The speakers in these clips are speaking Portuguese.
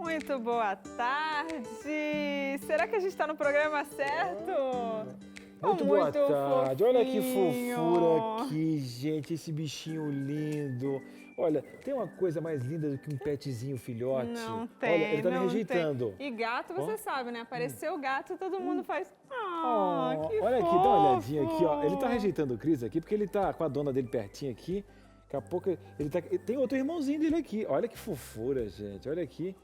Muito boa tarde! Será que a gente está no programa certo? Muito boa tarde. Fofinho. Olha que fofura aqui, gente. Esse bichinho lindo. Olha, tem uma coisa mais linda do que um petzinho filhote? Não tem. Olha, ele tá me não rejeitando. tem. E gato, você sabe, né? Apareceu o gato, todo mundo faz. Que olha aqui, fofo. dá uma olhadinha aqui, ó. Ele tá rejeitando o Cris aqui porque ele tá com a dona dele pertinho aqui. Daqui a pouco ele tá. Tem outro irmãozinho dele aqui. Olha que fofura, gente. Olha aqui.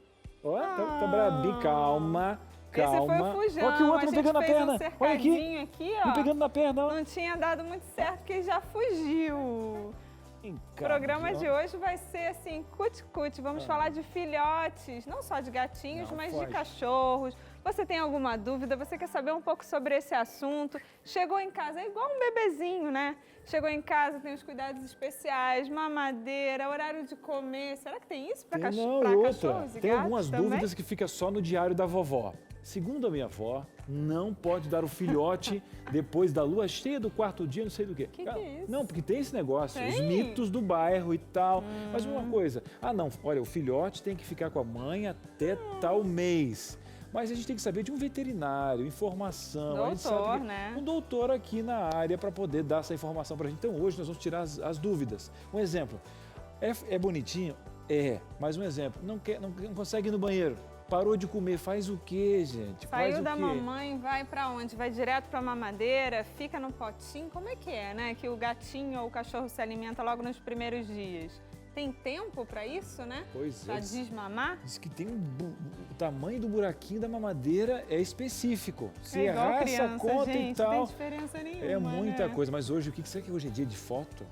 Ó, tá brabinho. Calma. Esse foi o Fujão. Olha que o outro me pegando na perna. Olha aqui, ó. Me pegando na perna. Não tinha dado muito certo porque ele já fugiu. O programa de hoje vai ser assim, cuti-cuti. Vamos falar de filhotes, não só de gatinhos, mas de cachorros. Você tem alguma dúvida? Você quer saber um pouco sobre esse assunto? Chegou em casa, é igual um bebezinho, né? Chegou em casa, tem os cuidados especiais, mamadeira, horário de comer. Será que tem isso para cachorros e tem gatos algumas também? dúvidas que fica só no diário da vovó. Segundo a minha avó, não pode dar o filhote depois da lua cheia do quarto dia, não sei do quê. Que é isso? Não, porque tem esse negócio, Tem? os mitos do bairro e tal. Mas uma coisa, não, olha, o filhote tem que ficar com a mãe até tal mês. Mas a gente tem que saber de um veterinário, informação. A gente sabe né? Um doutor aqui na área para poder dar essa informação para a gente. Então hoje nós vamos tirar as dúvidas. Um exemplo, é bonitinho? É, mas um exemplo, não consegue ir no banheiro. Parou de comer, faz o quê, gente? Saiu da mamãe, vai pra onde? Vai direto pra mamadeira, fica no potinho? Como é que é, né? Que o gatinho ou o cachorro se alimenta logo nos primeiros dias. Tem tempo pra isso, né? Pois pra desmamar? Diz que tem o tamanho do buraquinho da mamadeira é específico. Se errar criança, essa conta gente, e tal. Não tem diferença nenhuma, é muita né? coisa. Mas hoje, será que hoje é dia de foto?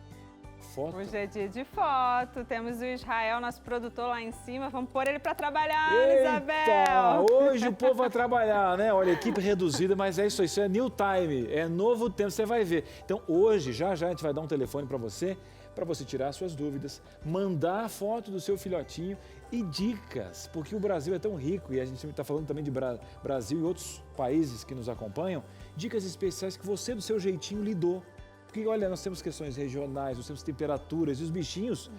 Hoje é dia de foto, temos o Israel, nosso produtor lá em cima, vamos pôr ele para trabalhar, Isabel! Hoje o povo vai trabalhar, né? Olha, equipe reduzida, mas é isso aí, isso é new time, é novo tempo, você vai ver. Então hoje, já a gente vai dar um telefone para você tirar suas dúvidas, mandar a foto do seu filhotinho e dicas, porque o Brasil é tão rico e a gente está falando também de Brasil e outros países que nos acompanham, dicas especiais que você do seu jeitinho lidou. Porque, olha, nós temos questões regionais, nós temos temperaturas e os bichinhos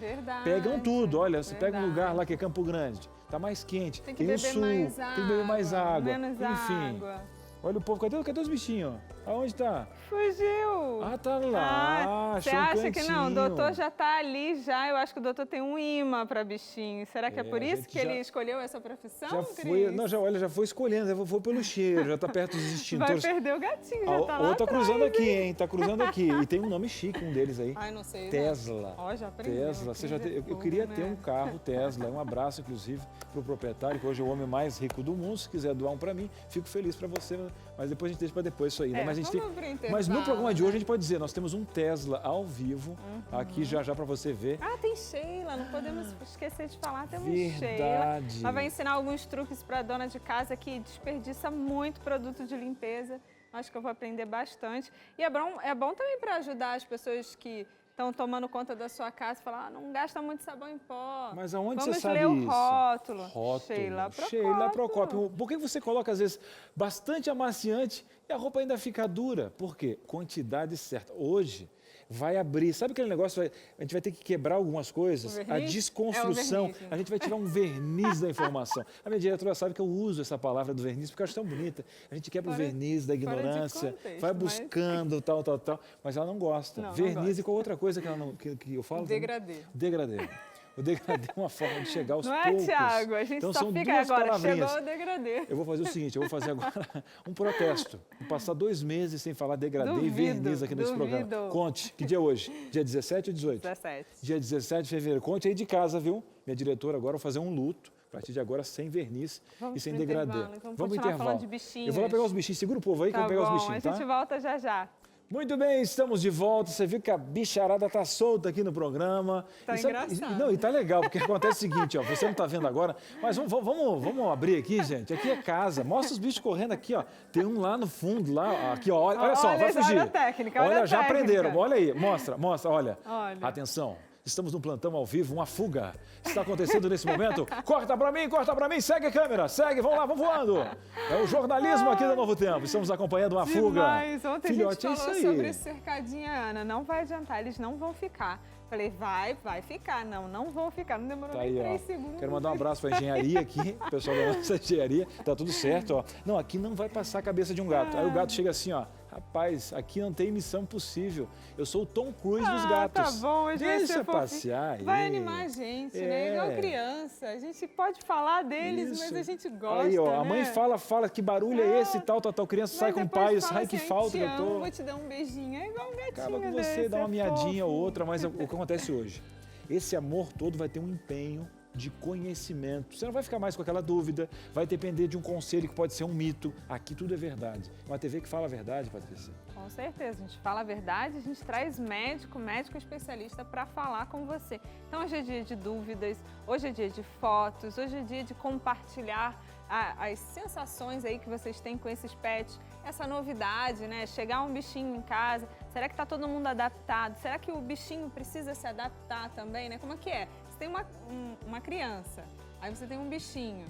pegam tudo. Olha, você pega um lugar lá que é Campo Grande, tá mais quente, tem o sul, tem que beber mais água, menos enfim. água. Olha o povo, cadê os bichinhos? Aonde tá? Fugiu! Tá lá, Você acha que não? O doutor já tá ali já, eu acho que o doutor tem um imã para bichinho. Será que é por isso que ele escolheu essa profissão, já foi, não, já foi escolhendo, já foi pelo cheiro, já tá perto dos extintores. Vai perder o gatinho, já tá lá tá atrás, cruzando aqui, hein? Tá cruzando aqui. E tem um nome chique, um deles aí. Ai, não sei. Tesla. Ó, já aprendeu. Tesla. Eu queria ter um carro Tesla. Um abraço, inclusive, pro proprietário, que hoje é o homem mais rico do mundo. Se quiser doar um para mim, fico feliz para você. Mas depois a gente deixa para depois isso aí, né? Mas no programa de hoje a gente pode dizer, nós temos um Tesla ao vivo, aqui já para você ver. Tem Sheila, não podemos esquecer de falar, temos Verdade. Sheila. Ela vai ensinar alguns truques para dona de casa que desperdiça muito produto de limpeza. Acho que eu vou aprender bastante. E é bom também para ajudar as pessoas que estão tomando conta da sua casa e falar, não gasta muito sabão em pó. Mas aonde você sabe isso? Vamos ler o rótulo. Sheila Procópio. Por que você coloca, às vezes, bastante amaciante e a roupa ainda fica dura? Por quê? Quantidade certa. Hoje vai abrir, sabe aquele negócio, a gente vai ter que quebrar algumas coisas, a desconstrução, a gente vai tirar um verniz da informação. A minha diretora sabe que eu uso essa palavra do verniz porque eu acho tão bonita. A gente quebra o verniz da ignorância, vai buscando tal, mas ela não gosta. Verniz e qual outra coisa que eu falo? Degradê. O degradê é uma forma de chegar aos poucos. Não é, Thiago? A gente então, só fica agora, chegou o degradê. Eu vou fazer o seguinte, eu vou fazer agora um protesto. Vou passar 2 meses sem falar degradê e verniz aqui nesse programa. Conte, que dia é hoje? Dia 17 ou 18? 17. Dia 17 de fevereiro. Conte aí de casa, viu? Minha diretora agora vai fazer um luto. A partir de agora, sem verniz e sem degradê. Vamos pro intervalo. De bichinhos. Eu vou lá pegar os bichinhos. Segura o povo aí que eu vou pegar os bichinhos, tá? A gente volta já. Muito bem, estamos de volta. Você viu que a bicharada tá solta aqui no programa. Engraçado. Não, e tá legal, porque acontece o seguinte, ó, você não tá vendo agora, mas vamos abrir aqui, gente. Aqui é casa. Mostra os bichos correndo aqui, ó. Tem um lá no fundo, lá, aqui, ó. Olha só, vai fugir. Olha a técnica, já aprenderam. Olha aí, mostra, olha. Atenção. Estamos num plantão ao vivo, uma fuga. Está acontecendo nesse momento. Corta pra mim, segue a câmera, segue, vamos lá, vamos voando. É o jornalismo aqui do Novo Tempo. Estamos acompanhando uma fuga. Ontem Filhote, a gente falou sobre cercadinha, Ana. Não vai adiantar, eles não vão ficar. Falei, vai ficar. Não vou ficar. Não demorou Tá nem aí, 3 segundos. Quero mandar um abraço para a engenharia aqui, o pessoal da nossa engenharia. Tá tudo certo, ó. Não, aqui não vai passar a cabeça de um gato. Aí o gato chega assim, ó. Rapaz, aqui não tem missão possível. Eu sou o Tom Cruise dos gatos. Tá bom, hoje deixa passear aí. Vai animar a gente, né? Igual criança. A gente pode falar deles, mas a gente gosta, aí, ó, né? A mãe fala, que barulho é esse, tal. Criança sai com o pai, sai que falta. Eu te amo, vou te dar um beijinho. É igual um gatinho. Acaba com você, dá uma miadinha ou outra, mas o que acontece hoje? Esse amor todo vai ter um empenho de conhecimento. Você não vai ficar mais com aquela dúvida, vai depender de um conselho que pode ser um mito. Aqui tudo é verdade. Uma TV que fala a verdade, Patrícia. Com certeza, a gente fala a verdade, a gente traz médico especialista para falar com você. Então hoje é dia de dúvidas, hoje é dia de fotos, hoje é dia de compartilhar as sensações aí que vocês têm com esses pets, essa novidade, né? Chegar um bichinho em casa, será que está todo mundo adaptado? Será que o bichinho precisa se adaptar também, né? Como é que é? Você tem uma criança, aí você tem um bichinho.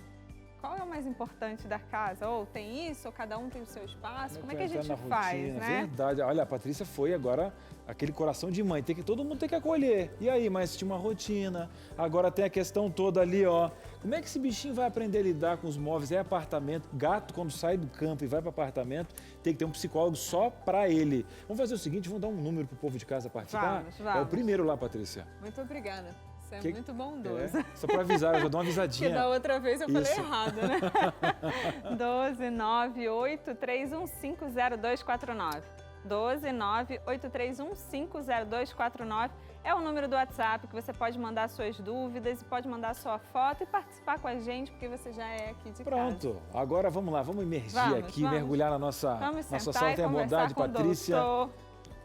Qual é o mais importante da casa? Ou tem isso, ou cada um tem o seu espaço? Como é que a gente faz, né? Verdade. Olha, a Patrícia foi agora aquele coração de mãe. Todo mundo tem que acolher. E aí, mas tinha uma rotina. Agora tem a questão toda ali, ó. Como é que esse bichinho vai aprender a lidar com os móveis? É apartamento. Gato, quando sai do campo e vai para apartamento, tem que ter um psicólogo só para ele. Vamos fazer o seguinte, vamos dar um número pro povo de casa participar? Vamos. É o primeiro lá, Patrícia. Muito obrigada. Você é muito bondoso. Só para avisar, eu já dou uma avisadinha. Porque da outra vez eu falei errado, né? 12983150249. 12983150249 é o número do WhatsApp que você pode mandar suas dúvidas, pode mandar sua foto e participar com a gente, porque você já é aqui de casa. Pronto, agora vamos lá, vamos imergir aqui, mergulhar na nossa sala. Tem a bondade, Patrícia.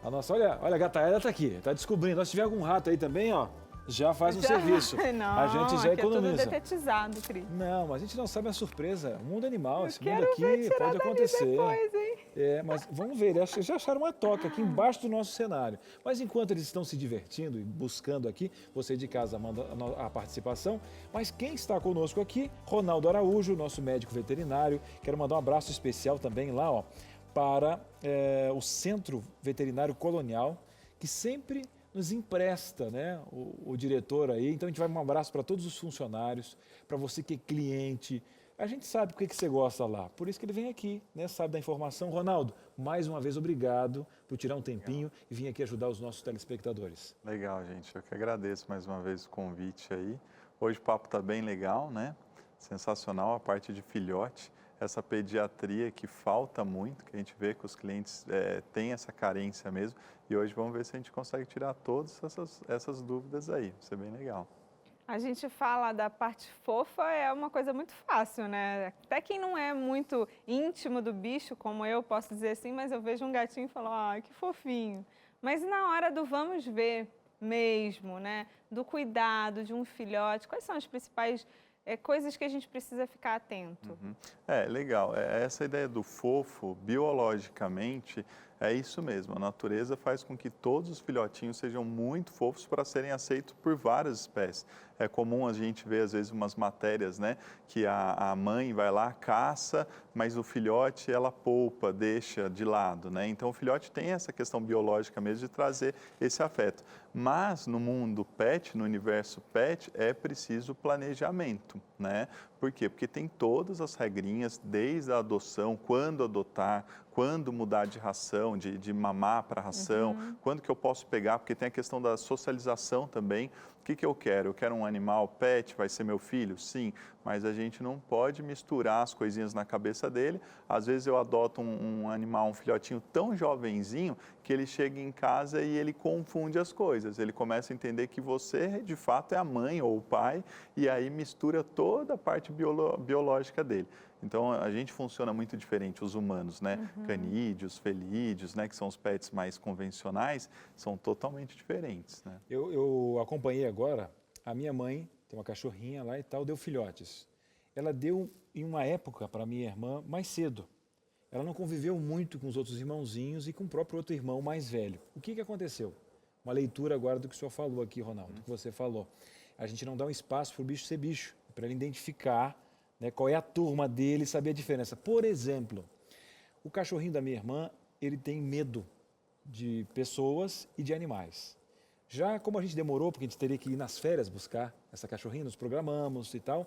A nossa, olha, a gataela tá aqui, tá descobrindo. Se tiver algum rato aí também, ó, já faz um serviço. Não, a gente já economiza. É tudo detetizado, Cris. Não, mas a gente não sabe a surpresa. O mundo animal, esse mundo aqui pode acontecer. Depois, hein? Mas vamos ver, eles já acharam uma toca aqui embaixo do nosso cenário. Mas enquanto eles estão se divertindo e buscando aqui, você de casa manda a participação. Mas quem está conosco aqui, Ronaldo Araújo, nosso médico veterinário. Quero mandar um abraço especial também lá, ó, para o Centro Veterinário Colonial, que sempre nos empresta, né, o diretor aí. Então a gente vai um abraço para todos os funcionários, para você que é cliente. A gente sabe o que você gosta lá, por isso que ele vem aqui, né, sabe da informação. Ronaldo, mais uma vez obrigado por tirar um tempinho e vir aqui ajudar os nossos telespectadores. Legal, gente. Eu que agradeço mais uma vez o convite aí. Hoje o papo está bem legal, né? Sensacional a parte de filhote. Essa pediatria que falta muito, que a gente vê que os clientes têm essa carência mesmo. E hoje vamos ver se a gente consegue tirar todas essas dúvidas aí. Vai ser bem legal. A gente fala da parte fofa, é uma coisa muito fácil, né? Até quem não é muito íntimo do bicho, como eu, posso dizer assim, mas eu vejo um gatinho e falo, que fofinho. Mas na hora do vamos ver mesmo, né? Do cuidado de um filhote, quais são as principais coisas que a gente precisa ficar atento? Legal. Essa ideia do fofo, biologicamente, é isso mesmo. A natureza faz com que todos os filhotinhos sejam muito fofos para serem aceitos por várias espécies. É comum a gente ver, às vezes, umas matérias, né, que a mãe vai lá, caça, mas o filhote, ela poupa, deixa de lado, né? Então, o filhote tem essa questão biológica mesmo de trazer esse afeto. Mas, no mundo pet, no universo pet, é preciso planejamento, né? Por quê? Porque tem todas as regrinhas, desde a adoção, quando adotar, quando mudar de ração, de mamar para ração, quando que eu posso pegar, porque tem a questão da socialização também. O que eu quero? Eu quero um animal pet, vai ser meu filho? Sim, mas a gente não pode misturar as coisinhas na cabeça dele. Às vezes eu adoto um animal, um filhotinho tão jovenzinho, que ele chega em casa e ele confunde as coisas. Ele começa a entender que você, de fato, é a mãe ou o pai, e aí mistura toda a parte biológica dele. Então, a gente funciona muito diferente, os humanos, né? Canídeos, felídeos, né? Que são os pets mais convencionais, são totalmente diferentes, né? Eu acompanhei agora, a minha mãe, tem uma cachorrinha lá e tal, deu filhotes. Ela deu em uma época para minha irmã mais cedo. Ela não conviveu muito com os outros irmãozinhos e com o próprio outro irmão mais velho. O que aconteceu? Uma leitura agora do que o senhor falou aqui, Ronaldo, do que você falou. A gente não dá um espaço para o bicho ser bicho, para ele identificar, né, qual é a turma dele, saber a diferença. Por exemplo, o cachorrinho da minha irmã, ele tem medo de pessoas e de animais. Já como a gente demorou, porque a gente teria que ir nas férias buscar essa cachorrinha, nos programamos e tal,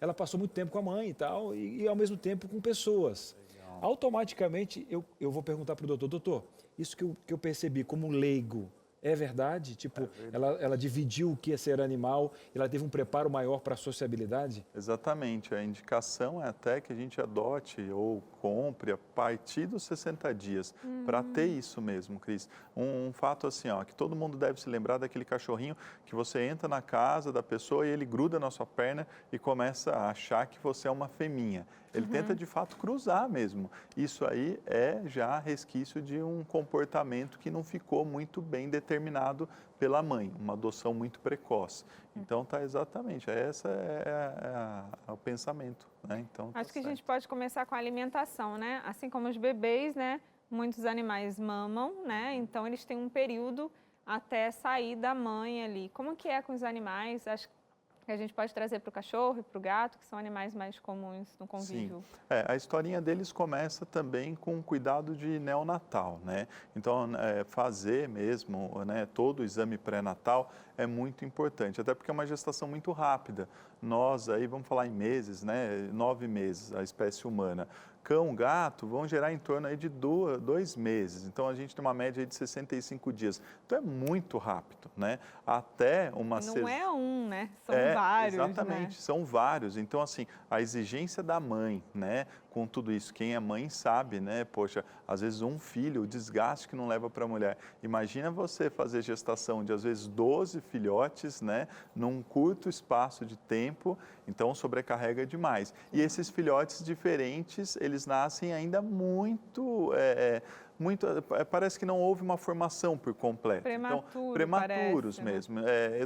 ela passou muito tempo com a mãe e tal, e ao mesmo tempo com pessoas. Legal. Automaticamente eu vou perguntar para o doutor, isso que eu percebi como leigo, é verdade? Tipo, ela dividiu o que é ser animal, ela teve um preparo maior para a sociabilidade? Exatamente. A indicação é até que a gente adote ou compre a partir dos 60 dias, para ter isso mesmo, Cris. Um fato assim, ó, que todo mundo deve se lembrar daquele cachorrinho que você entra na casa da pessoa e ele gruda na sua perna e começa a achar que você é uma fêmea. Ele tenta, de fato, cruzar mesmo. Isso aí é já resquício de um comportamento que não ficou muito bem determinado pela mãe, uma adoção muito precoce. Então, tá exatamente, esse é o pensamento, né? Então, acho que a gente pode começar com a alimentação, né? Assim como os bebês, né? Muitos animais mamam, né? Então, eles têm um período até sair da mãe ali. Como que é com os animais? Acho que a gente pode trazer para o cachorro e para o gato, que são animais mais comuns no convívio. Sim. A historinha deles começa também com cuidado de neonatal, né? Então, fazer mesmo, né, todo o exame pré-natal é muito importante, até porque é uma gestação muito rápida. Nós aí, vamos falar em meses, né, 9 meses, a espécie humana. Cão, gato vão gerar em torno aí de 2 meses. Então, a gente tem uma média aí de 65 dias. Então, é muito rápido, né? Até uma... Não é um, né? São vários, exatamente, né? São vários. Então, assim, a exigência da mãe, né? Com tudo isso, quem é mãe sabe, né? Poxa, às vezes um filho, o desgaste que não leva para a mulher. Imagina você fazer gestação de, às vezes, 12 filhotes, né? Num curto espaço de tempo, então sobrecarrega demais. E esses filhotes diferentes, eles nascem ainda muito... parece que não houve uma formação por completo. Prematuro, prematuros parece, mesmo.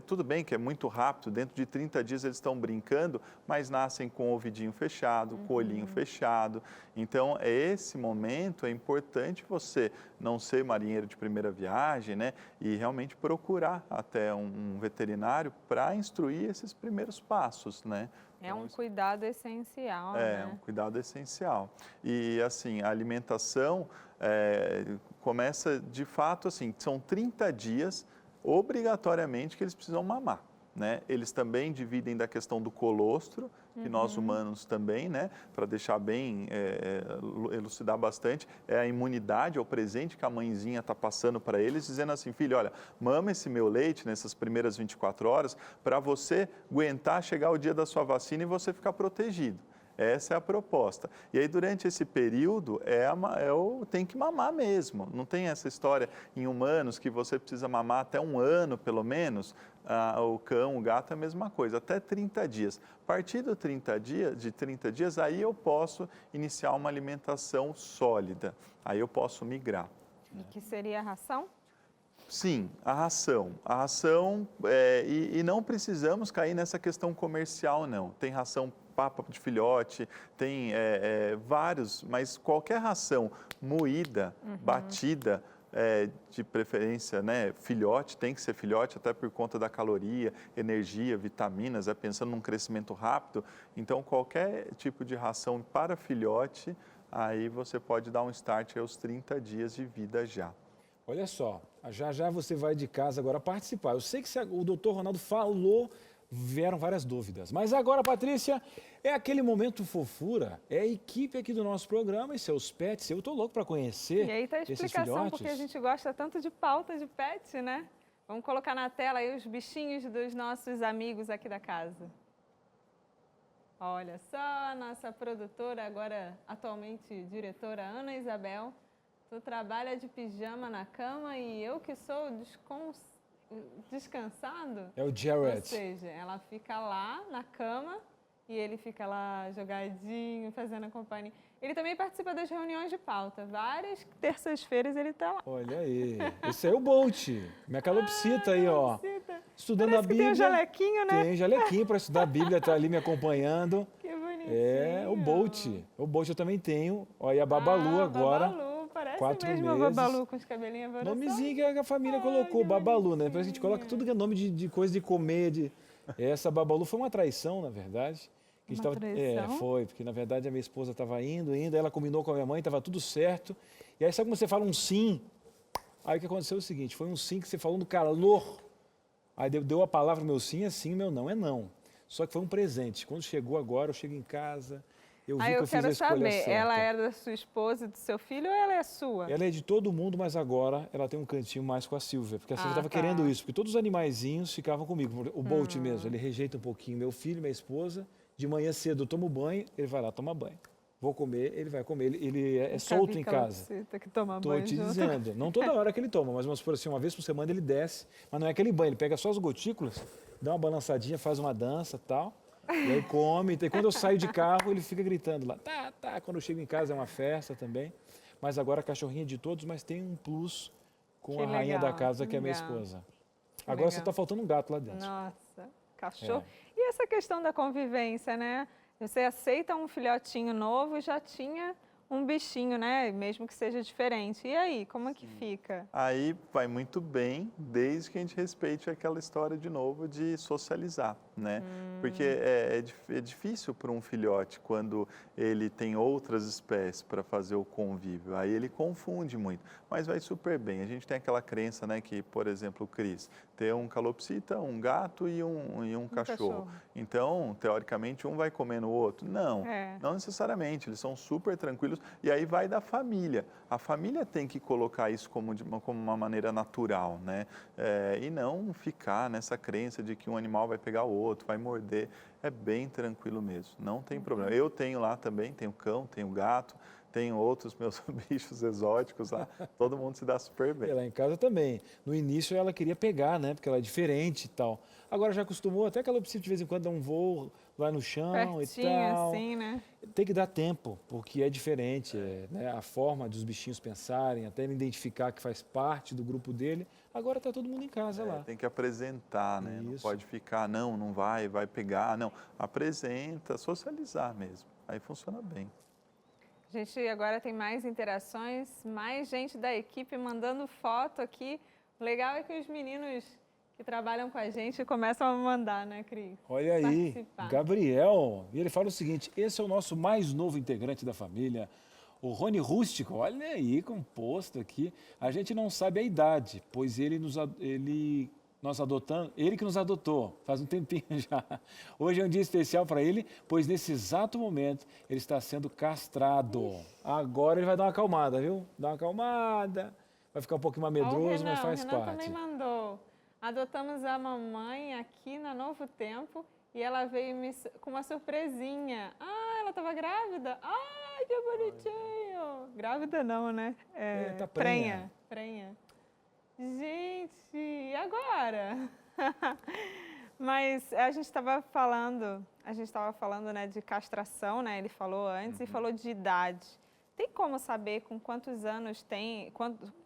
Tudo bem que é muito rápido, dentro de 30 dias eles estão brincando, mas nascem com o ouvidinho fechado, com o olhinho fechado. Então, esse momento é importante você não ser marinheiro de primeira viagem, né? E realmente procurar até um veterinário para instruir esses primeiros passos, né? É um cuidado essencial, né? É um cuidado essencial. E, assim, a alimentação começa, de fato, assim, são 30 dias, obrigatoriamente, que eles precisam mamar, né? Eles também dividem da questão do colostro, que nós humanos também, né? Para deixar bem, elucidar bastante, é a imunidade, é o presente que a mãezinha está passando para eles, dizendo assim, filho, olha, mama esse meu leite nessas primeiras 24 horas para você aguentar chegar o dia da sua vacina e você ficar protegido. Essa é a proposta. E aí, durante esse período, tem que mamar mesmo. Não tem essa história em humanos que você precisa mamar até 1 ano, pelo menos. O cão, o gato é a mesma coisa, até 30 dias. A partir de 30 dias, aí eu posso iniciar uma alimentação sólida. Aí eu posso migrar. E que seria a ração? Sim, a ração. E não precisamos cair nessa questão comercial, não. Tem ração papa de filhote, tem vários, mas qualquer ração moída, batida, de preferência, né, filhote, tem que ser filhote, até por conta da caloria, energia, vitaminas, pensando num crescimento rápido. Então, qualquer tipo de ração para filhote, aí você pode dar um start aos 30 dias de vida já. Olha só, já você vai de casa agora participar. Eu sei que o doutor Ronaldo falou, vieram várias dúvidas. Mas agora, Patrícia, é aquele momento fofura, é a equipe aqui do nosso programa e seus pets. Eu tô louco para conhecer. E aí tá a explicação, porque a gente gosta tanto de pauta de pet, né? Vamos colocar na tela aí os bichinhos dos nossos amigos aqui da casa. Olha só, a nossa produtora, agora atualmente diretora, Ana Isabel. Tu trabalha de pijama na cama e eu que sou descansado. É o Jared. Ou seja, ela fica lá na cama e ele fica lá jogadinho, fazendo a companhia. Ele também participa das reuniões de pauta. Várias terças-feiras ele tá lá. Olha aí, esse aí é o Bolt, minha calopsita aí, ó. Estudando Parece a Bíblia. Tem um jalequinho, né? Tem jalequinho para estudar a Bíblia, tá ali me acompanhando. Que bonitinho. É, o Bolt. O Bolt eu também tenho. Olha a Babalu agora. Babalu. Parece 4 mesmo meses. a Babalu com os cabelinhos avançados. Nomezinho que a família colocou, Babalu, né? Depois a gente coloca tudo que é nome de coisa de comer. Essa Babalu foi uma traição, na verdade. Que Uma traição? Foi, porque na verdade a minha esposa estava indo, aí ela combinou com a minha mãe, estava tudo certo. E aí sabe como você fala um sim? Aí o que aconteceu é o seguinte, foi um sim que você falou no calor Aí deu a palavra, meu sim é sim, meu não é não. Só que foi um presente. Quando chegou agora, eu chego em casa, eu vi que eu fiz a escolha certa. Ela era da sua esposa e do seu filho ou ela é sua? Ela é de todo mundo, mas agora ela tem um cantinho mais com a Silvia, porque a Silvia estava querendo isso, porque todos os animaizinhos ficavam comigo. O Bolt mesmo, ele rejeita um pouquinho meu filho, minha esposa. De manhã cedo eu tomo banho, ele vai lá tomar banho. Vou comer, ele vai comer, ele é solto em casa. Que toma Tô banho te junto. dizendo, não toda hora que ele toma, mas vamos por assim, uma vez por semana ele desce, mas não é aquele banho, ele pega só as gotículas, dá uma balançadinha, faz uma dança e tal, e aí come. E quando eu saio de carro, ele fica gritando lá, tá. Quando eu chego em casa é uma festa também. Mas agora a cachorrinha é de todos, mas tem um plus com a rainha da casa, que é a minha esposa. Agora só tá faltando um gato lá dentro. Nossa, cachorro. E essa questão da convivência, né? Você aceita um filhotinho novo e já tinha um bichinho, né? Mesmo que seja diferente. E aí, como é que fica? Aí vai muito bem, desde que a gente respeite aquela história de novo de socializar, né? Porque é difícil para um filhote quando ele tem outras espécies para fazer o convívio. Aí ele confunde muito, mas vai super bem. A gente tem aquela crença, né, que, por exemplo, o Cris tem um calopsita, um gato e um cachorro. Então, teoricamente, um vai comer no outro. Não, não necessariamente. Eles são super tranquilos. E aí vai da família. A família tem que colocar isso como uma maneira natural, né? E não ficar nessa crença de que um animal vai pegar o outro, vai morder. É bem tranquilo mesmo, não tem problema. Eu tenho lá também, tenho cão, tenho gato, tenho outros meus bichos exóticos lá, todo mundo se dá super bem. E lá em casa também. No início ela queria pegar, né? Porque ela é diferente e tal. Agora já acostumou, até que ela precisa de vez em quando dar um voo lá no chão pertinho, e tal. assim, né? Tem que dar tempo, porque é diferente, né? A forma dos bichinhos pensarem, até ele identificar que faz parte do grupo dele. Agora está todo mundo em casa lá. Tem que apresentar, né? Não pode ficar, não vai pegar, não. Apresenta, socializar mesmo, aí funciona bem. Gente, agora tem mais interações, mais gente da equipe mandando foto aqui. O legal é que os meninos que trabalham com a gente começam a mandar, né, Cris? Olha aí, Gabriel, e ele fala o seguinte, esse é o nosso mais novo integrante da família, o Rony Rústico, olha aí, composto aqui. A gente não sabe a idade, pois ele que nos adotou, faz um tempinho já. Hoje é um dia especial para ele, pois nesse exato momento ele está sendo castrado. Agora ele vai dar uma acalmada, viu? Dá uma acalmada, vai ficar um pouquinho mais medroso, mas faz parte. O Renan também mandou. Adotamos a mamãe aqui na Novo Tempo e ela veio com uma surpresinha. Ela estava grávida? Ai, que bonitinho! Grávida não, né? Tá prenha. Gente, e agora? Mas a gente estava falando, né, de castração, né? Ele falou antes e falou de idade. Tem como saber com quantos anos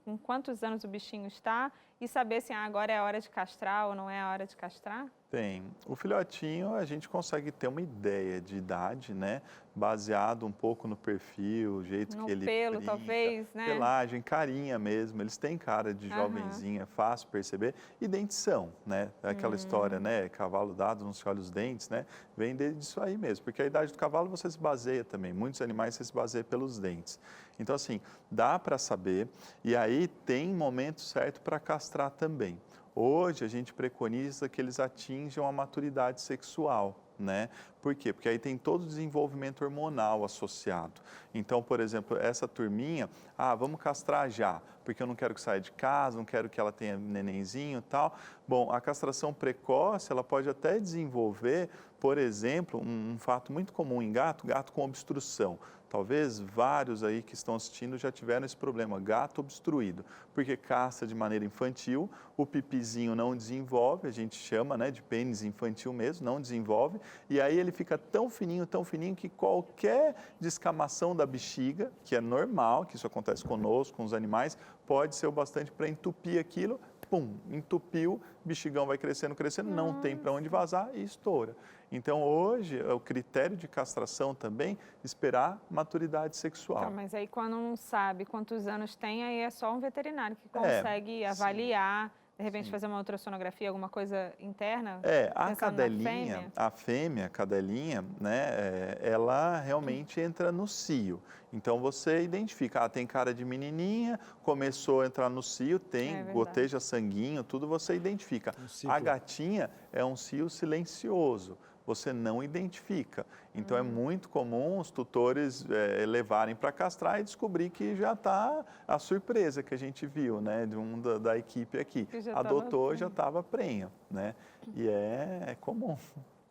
com quantos anos o bichinho está e saber se agora é a hora de castrar ou não é a hora de castrar? Tem. O filhotinho, a gente consegue ter uma ideia de idade, né? Baseado um pouco no perfil, o jeito que ele pelo, brinca, talvez, né? pelagem, carinha mesmo. Eles têm cara de jovenzinha, é fácil perceber. E dentição, né? Aquela história, né? Cavalo dado, não se olha os dentes, né? Vem disso aí mesmo. Porque a idade do cavalo você se baseia também. Muitos animais você se baseia pelos dentes. Então, assim, dá para saber. E aí tem momento certo para castrar também. Hoje a gente preconiza que eles atinjam a maturidade sexual, né? Por quê? Porque aí tem todo o desenvolvimento hormonal associado. Então, por exemplo, essa turminha, vamos castrar já, porque eu não quero que saia de casa, não quero que ela tenha nenenzinho e tal. Bom, a castração precoce, ela pode até desenvolver, por exemplo, um fato muito comum em gato com obstrução. Talvez vários aí que estão assistindo já tiveram esse problema, gato obstruído, porque castra de maneira infantil, o pipizinho não desenvolve, a gente chama, né, de pênis infantil mesmo, não desenvolve, e aí ele fica tão fininho que qualquer descamação da bexiga, que é normal, que isso acontece conosco, com os animais, pode ser o bastante para entupir aquilo, entupiu, bexigão vai crescendo, não tem para onde vazar e estoura. Então, hoje, o critério de castração também, esperar maturidade sexual. Tá, mas aí quando não sabe quantos anos tem, aí é só um veterinário que consegue avaliar, De repente fazer uma ultrassonografia, alguma coisa interna? A cadelinha, a fêmea, a cadelinha, né, ela realmente entra no cio. Então você identifica, tem cara de menininha, começou a entrar no cio, tem goteja sanguinho, tudo você identifica. A gatinha é um cio silencioso, você não identifica. Então é muito comum os tutores levarem para castrar e descobrir que já está a surpresa que a gente viu, né, da equipe aqui. Adotou, já estava prenha, né? E é comum.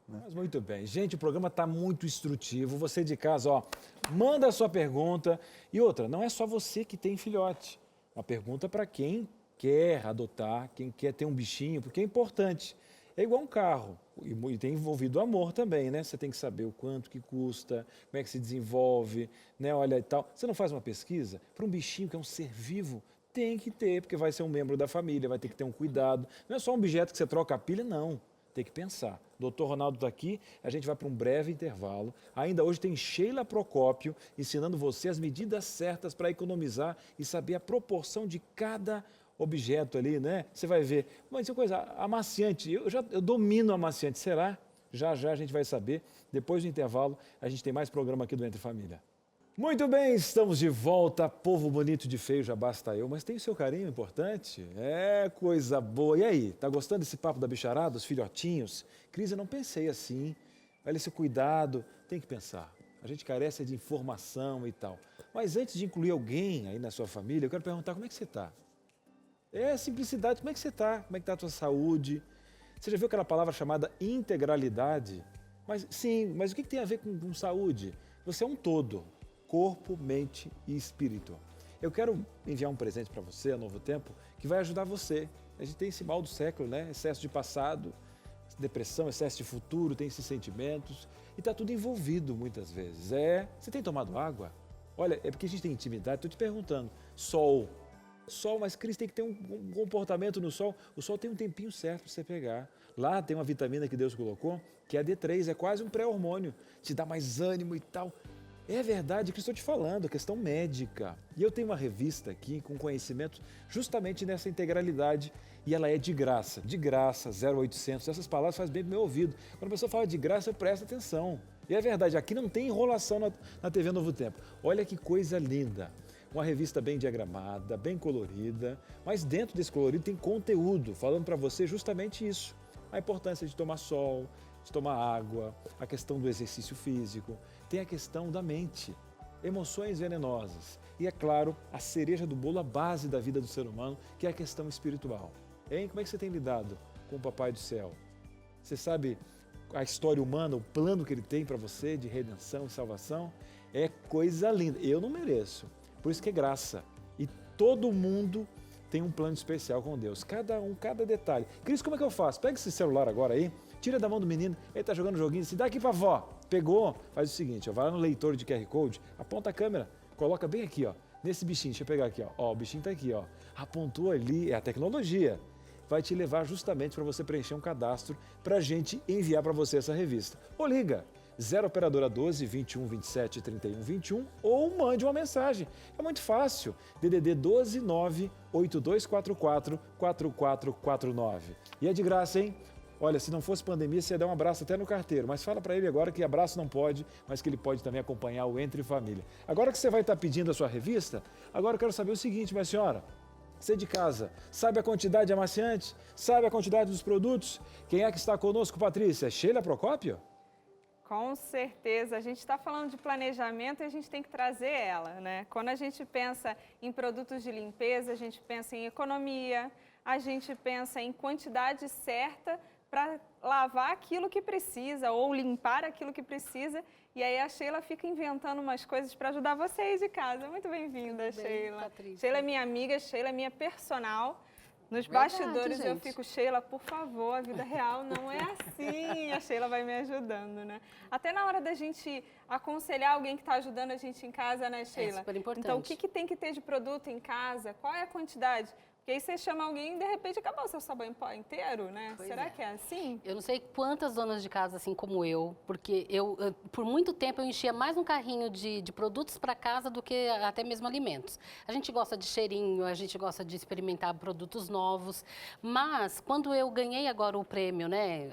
Mas muito bem. Gente, o programa está muito instrutivo. Você de casa, ó, manda a sua pergunta. E outra, não é só você que tem filhote. Uma pergunta para quem quer adotar, quem quer ter um bichinho, porque é importante. É igual um carro, e tem envolvido o amor também, né? Você tem que saber o quanto que custa, como é que se desenvolve, né? Olha e tal. Você não faz uma pesquisa? Para um bichinho que é um ser vivo, tem que ter, porque vai ser um membro da família, vai ter que ter um cuidado. Não é só um objeto que você troca a pilha, não. Tem que pensar. Doutor Ronaldo está aqui, a gente vai para um breve intervalo. Ainda hoje tem Sheila Procópio ensinando você as medidas certas para economizar e saber a proporção de cada objeto ali, né? Você vai ver. Mas uma coisa, amaciante, eu domino amaciante, será? Já a gente vai saber. Depois do intervalo, a gente tem mais programa aqui do Entre Família. Muito bem, estamos de volta. Povo bonito de feio, já basta eu, mas tem o seu carinho importante. É coisa boa. E aí, tá gostando desse papo da bicharada, os filhotinhos? Cris, eu não pensei assim. Olha esse cuidado, tem que pensar. A gente carece de informação e tal. Mas antes de incluir alguém aí na sua família, eu quero perguntar como é que você está. Simplicidade, como é que você está? Como é que está a tua saúde? Você já viu aquela palavra chamada integralidade? Mas o que tem a ver com saúde? Você é um todo, corpo, mente e espírito. Eu quero enviar um presente para você, a Novo Tempo, que vai ajudar você. A gente tem esse mal do século, né? Excesso de passado, depressão, excesso de futuro, tem esses sentimentos. E está tudo envolvido muitas vezes. Você tem tomado água? Olha, é porque a gente tem intimidade, estou te perguntando. Sol, mas Cris, tem que ter um comportamento no sol. O sol tem um tempinho certo para você pegar. Lá tem uma vitamina que Deus colocou, que é a D3, é quase um pré-hormônio. Te dá mais ânimo e tal. É verdade, que estou te falando, questão médica. E eu tenho uma revista aqui com conhecimento justamente nessa integralidade e ela é de graça, 0800. Essas palavras fazem bem para o meu ouvido. Quando a pessoa fala de graça, eu presto atenção. E é verdade, aqui não tem enrolação na TV Novo Tempo. Olha que coisa linda. Uma revista bem diagramada, bem colorida, mas dentro desse colorido tem conteúdo, falando para você justamente isso. A importância de tomar sol, de tomar água, a questão do exercício físico, tem a questão da mente, emoções venenosas e, é claro, a cereja do bolo, a base da vida do ser humano, que é a questão espiritual. Hein? Como é que você tem lidado com o Papai do Céu? Você sabe a história humana, o plano que ele tem para você de redenção e salvação? É coisa linda. Eu não mereço. Por isso que é graça. E todo mundo tem um plano especial com Deus. Cada detalhe. Cris, como é que eu faço? Pega esse celular agora aí, tira da mão do menino, ele está jogando joguinho, se dá aqui para vó. Pegou? Faz o seguinte, vai lá no leitor de QR Code, aponta a câmera, coloca bem aqui, ó, nesse bichinho. Deixa eu pegar aqui, ó. O bichinho está aqui, ó. Apontou ali, é a tecnologia. Vai te levar justamente para você preencher um cadastro para a gente enviar para você essa revista. Ou liga. 0 operadora 12 21 27 31 21 ou mande uma mensagem. É muito fácil. DDD 12 9 8244 4449. E é de graça, hein? Olha, se não fosse pandemia, você ia dar um abraço até no carteiro. Mas fala para ele agora que abraço não pode, mas que ele pode também acompanhar o Entre Família. Agora que você vai estar pedindo a sua revista, agora eu quero saber o seguinte, minha senhora. Você de casa, sabe a quantidade de amaciantes? Sabe a quantidade dos produtos? Quem é que está conosco, Patrícia? Sheila Procópio? Com certeza, a gente está falando de planejamento e a gente tem que trazer ela, né? Quando a gente pensa em produtos de limpeza, a gente pensa em economia, a gente pensa em quantidade certa para lavar aquilo que precisa ou limpar aquilo que precisa. E aí a Sheila fica inventando umas coisas para ajudar vocês de casa. Muito bem-vinda, Sheila. Patrícia. Sheila é minha amiga, Sheila é minha personal. Nos bastidores eu fico, Sheila, por favor, a vida real não é assim. A Sheila vai me ajudando, né? Até na hora da gente aconselhar alguém que está ajudando a gente em casa, né, Sheila? É super importante. Então, o que tem que ter de produto em casa? Qual é a quantidade? Porque aí você chama alguém e de repente acabou o seu sabão em pó inteiro, né? Pois Será é. que é assim? Eu não sei quantas donas de casa, assim como eu, porque por muito tempo eu enchia mais um carrinho de produtos para casa do que até mesmo alimentos. A gente gosta de cheirinho, a gente gosta de experimentar produtos novos, mas quando eu ganhei agora o prêmio, né,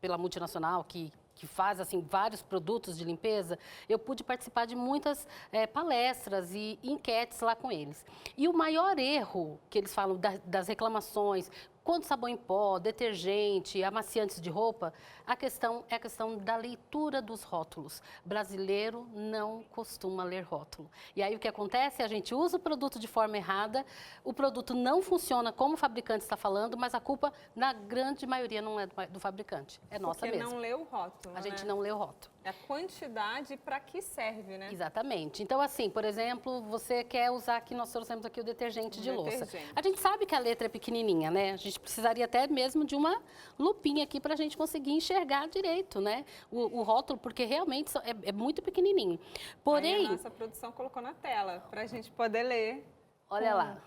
pela multinacional que faz assim vários produtos de limpeza, eu pude participar de muitas palestras e enquetes lá com eles. E o maior erro que eles falam das reclamações, quanto sabão em pó, detergente, amaciantes de roupa, a questão é a questão da leitura dos rótulos. Brasileiro não costuma ler rótulo. E aí o que acontece? A gente usa o produto de forma errada, o produto não funciona como o fabricante está falando, mas a culpa, na grande maioria, não é do fabricante, é nossa Porque mesmo. não lê o rótulo, A gente né? não lê o rótulo. É a quantidade e para que serve, né? Exatamente. Então, assim, por exemplo, você quer usar aqui, nós trouxemos aqui o detergente de louça. Detergente. A gente sabe que a letra é pequenininha, né? A gente precisaria até mesmo de uma lupinha aqui para a gente conseguir enxergar direito, né? O rótulo, porque realmente é muito pequenininho. Porém... Aí a nossa produção colocou na tela para a gente poder ler. Olha lá.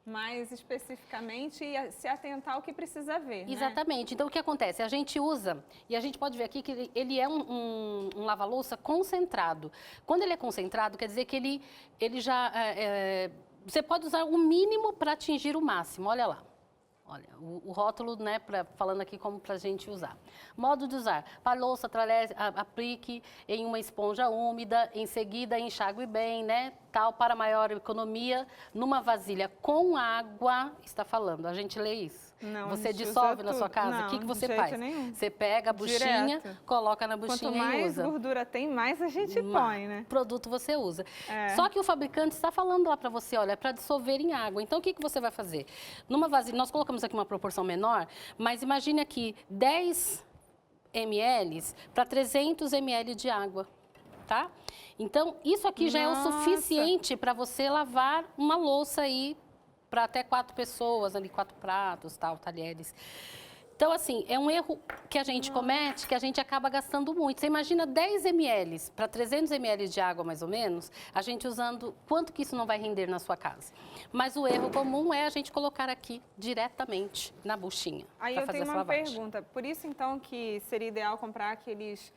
Mais especificamente e se atentar ao que precisa ver, né? Exatamente. Então, o que acontece? A gente usa, e a gente pode ver aqui que ele é um lava-louça concentrado. Quando ele é concentrado, quer dizer que ele já... você pode usar o mínimo para atingir o máximo. Olha lá. Olha, o rótulo, né, falando aqui como para a gente usar. Modo de usar. Para louça, aplique em uma esponja úmida, em seguida enxague bem, né? Tal, para maior economia, numa vasilha com água, está falando. A gente lê isso. Não, Você a gente dissolve usa na sua tudo. casa? Não, O que você de jeito faz? nenhum. Você pega a buchinha, Direto. coloca na buchinha Quanto e mais usa. gordura tem, mais a gente põe, né? Produto você usa. É. Só que o fabricante está falando lá para você, olha, é para dissolver em água. Então, o que você vai fazer? Numa vasilha, nós colocamos aqui uma proporção menor, mas imagine aqui 10 ml para 300 ml de água, tá? Então, isso aqui já é o suficiente para você lavar uma louça aí para até 4 pessoas, ali 4 pratos, tal, talheres. Então, assim, é um erro que a gente comete, que a gente acaba gastando muito. Você imagina 10 ml para 300 ml de água, mais ou menos, a gente usando, quanto que isso não vai render na sua casa? Mas o erro comum é a gente colocar aqui diretamente na buchinha. Aí pra eu fazer tenho essa uma lavagem. pergunta. Por isso, então, que seria ideal comprar aqueles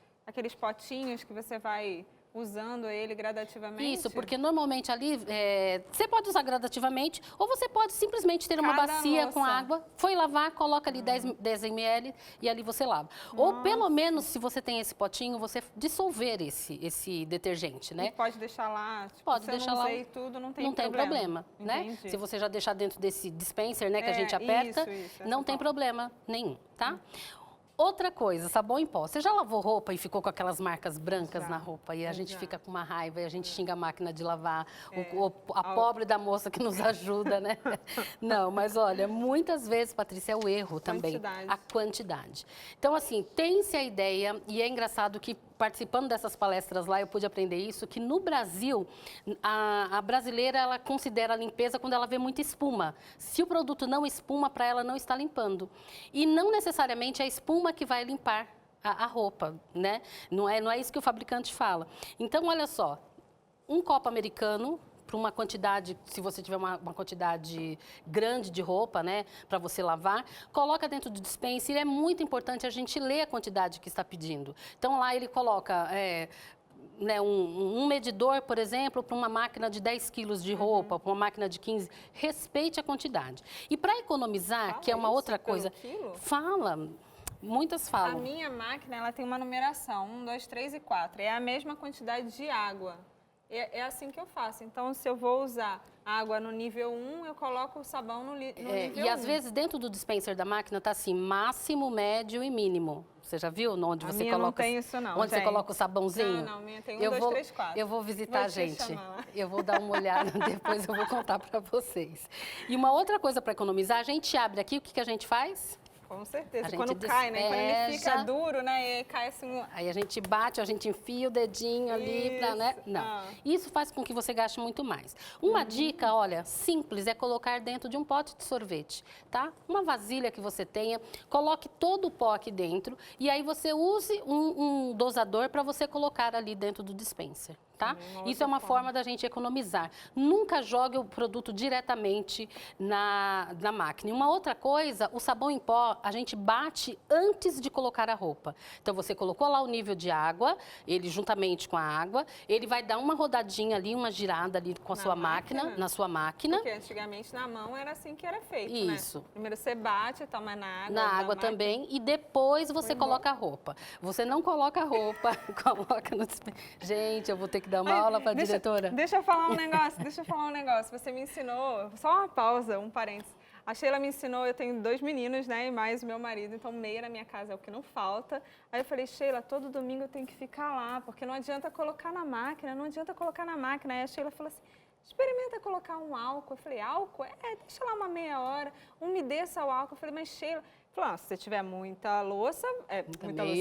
potinhos que você vai usando ele gradativamente? Isso, porque normalmente ali, você pode usar gradativamente ou você pode simplesmente ter uma Cada bacia louça. com água, foi lavar, coloca ali 10 ml e ali você lava. Ou pelo menos, se você tem esse potinho, você dissolver esse detergente, né? E pode deixar lá, tipo, Pode se deixar eu não lá. usei tudo, não tem Não tem problema, né? Entendi. Se você já deixar dentro desse dispenser, né, que a É, gente aperta, isso, essa não tem forma. problema nenhum, tá? Outra coisa, sabão em pó. Você já lavou roupa e ficou com aquelas marcas brancas Já. na roupa e a gente Já. fica com uma raiva e a gente xinga a máquina de lavar, É. a pobre da moça que nos ajuda, né? Não, mas olha, muitas vezes, Patrícia, é o erro também, Quantidade. a quantidade. Então, assim, tem-se a ideia, e é engraçado que participando dessas palestras lá, eu pude aprender isso, que no Brasil, a brasileira, ela considera a limpeza quando ela vê muita espuma. Se o produto não espuma, para ela não está limpando. E não necessariamente é a espuma que vai limpar a roupa, né? Não é isso que o fabricante fala. Então, olha só, um copo americano, para uma quantidade, se você tiver uma quantidade grande de roupa, né, para você lavar, coloca dentro do dispenser. É muito importante a gente ler a quantidade que está pedindo. Então, lá ele coloca né, um medidor, por exemplo, para uma máquina de 10 quilos de roupa, para uma máquina de 15, respeite a quantidade. E para economizar, Fala que é uma isso outra pelo coisa, quilo? fala, muitas A falam. minha máquina, ela tem uma numeração, 1, 2, 3 e 4. É a mesma quantidade de água. É assim que eu faço. Então, se eu vou usar água no nível 1, eu coloco o sabão no nível 1. E às vezes dentro do dispenser da máquina tá assim, máximo, médio e mínimo. Você já viu onde A você minha não coloca? tem isso não, Onde você gente. coloca o sabãozinho? Não, minha tem 1, 2, 3, 4. Eu vou visitar Vou a te gente. chamar lá. Eu vou dar uma olhada, depois eu vou contar para vocês. E uma outra coisa para economizar, a gente abre aqui, o que a gente faz? Com certeza. A gente Quando cai, né? Quando ele fica despeja. duro, né? E cai assim... Aí a gente bate, a gente enfia o dedinho ali para, né? Isso. Não. Ah. Isso faz com que você gaste muito mais. Uma dica, olha, simples, é colocar dentro de um pote de sorvete, tá? Uma vasilha que você tenha, coloque todo o pó aqui dentro e aí você use um dosador para você colocar ali dentro do dispenser, tá? tá? Isso é uma forma da gente economizar. Nunca jogue o produto diretamente na máquina. E uma outra coisa, o sabão em pó, a gente bate antes de colocar a roupa. Então, você colocou lá o nível de água, ele juntamente com a água, ele vai dar uma rodadinha ali, uma girada ali com a sua máquina, na sua máquina. Porque antigamente na mão era assim que era feito, Isso. né? Primeiro você bate, toma na água. Na água também, e depois você coloca a roupa. Você não coloca a roupa, coloca no... Gente, eu vou ter que dar uma aula para a diretora. Deixa eu falar um negócio, Você me ensinou, só uma pausa, um parênteses. A Sheila me ensinou, eu tenho 2 meninos, né, e mais o meu marido, então meia na minha casa é o que não falta. Aí eu falei, Sheila, todo domingo eu tenho que ficar lá, porque não adianta colocar na máquina, Aí a Sheila falou assim, experimenta colocar um álcool. Eu falei, álcool? Deixa lá uma meia hora, umedeça o álcool. Eu falei, mas Sheila... Falou, se você tiver muita louça,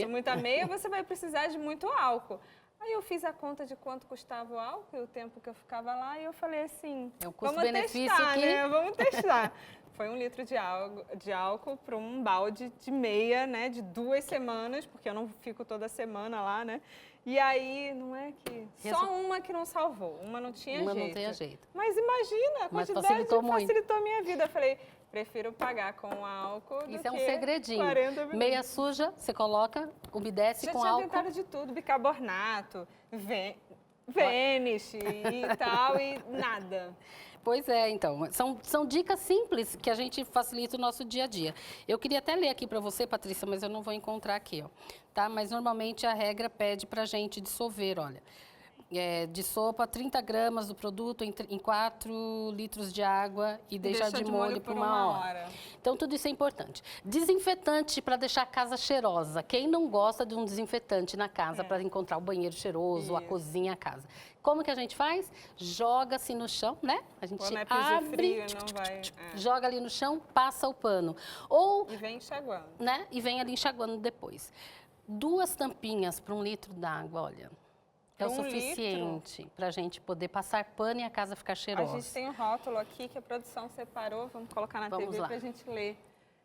muita meia, você vai precisar de muito álcool. Aí eu fiz a conta de quanto custava o álcool e o tempo que eu ficava lá e eu falei assim, é um vamos testar, né? Vamos testar. Foi 1 litro de álcool para um balde de meia, né? De 2 semanas, porque eu não fico toda semana lá, né? E aí, não é que... Só uma que não salvou, uma não tinha jeito. Uma não tinha jeito. Mas imagina, a quantidade facilitou a minha vida. Eu falei... Prefiro pagar com álcool Isso do é um que segredinho. 40 minutos. Meia suja, você coloca, umedece com álcool. Já tinha tentado de tudo, bicarbonato, Vanish e tal, e nada. Pois é, então, são dicas simples que a gente facilita o nosso dia a dia. Eu queria até ler aqui para você, Patrícia, mas eu não vou encontrar aqui, ó. Tá? Mas normalmente a regra pede para a gente dissolver, olha. De sopa, 30 gramas do produto em 4 litros de água e deixar de molho por uma hora. Então, tudo isso é importante. Desinfetante para deixar a casa cheirosa. Quem não gosta de um desinfetante na casa para encontrar o banheiro cheiroso, a cozinha, a casa? Como que a gente faz? Joga-se no chão, né? A gente abre, frio, não vai, joga ali no chão, passa o pano. E vem enxaguando. Né? E vem ali enxaguando depois. 2 tampinhas para 1 litro d'água, olha. É o suficiente para a gente poder passar pano e a casa ficar cheirosa. A gente tem um rótulo aqui que a produção separou, vamos colocar na TV para a gente ler.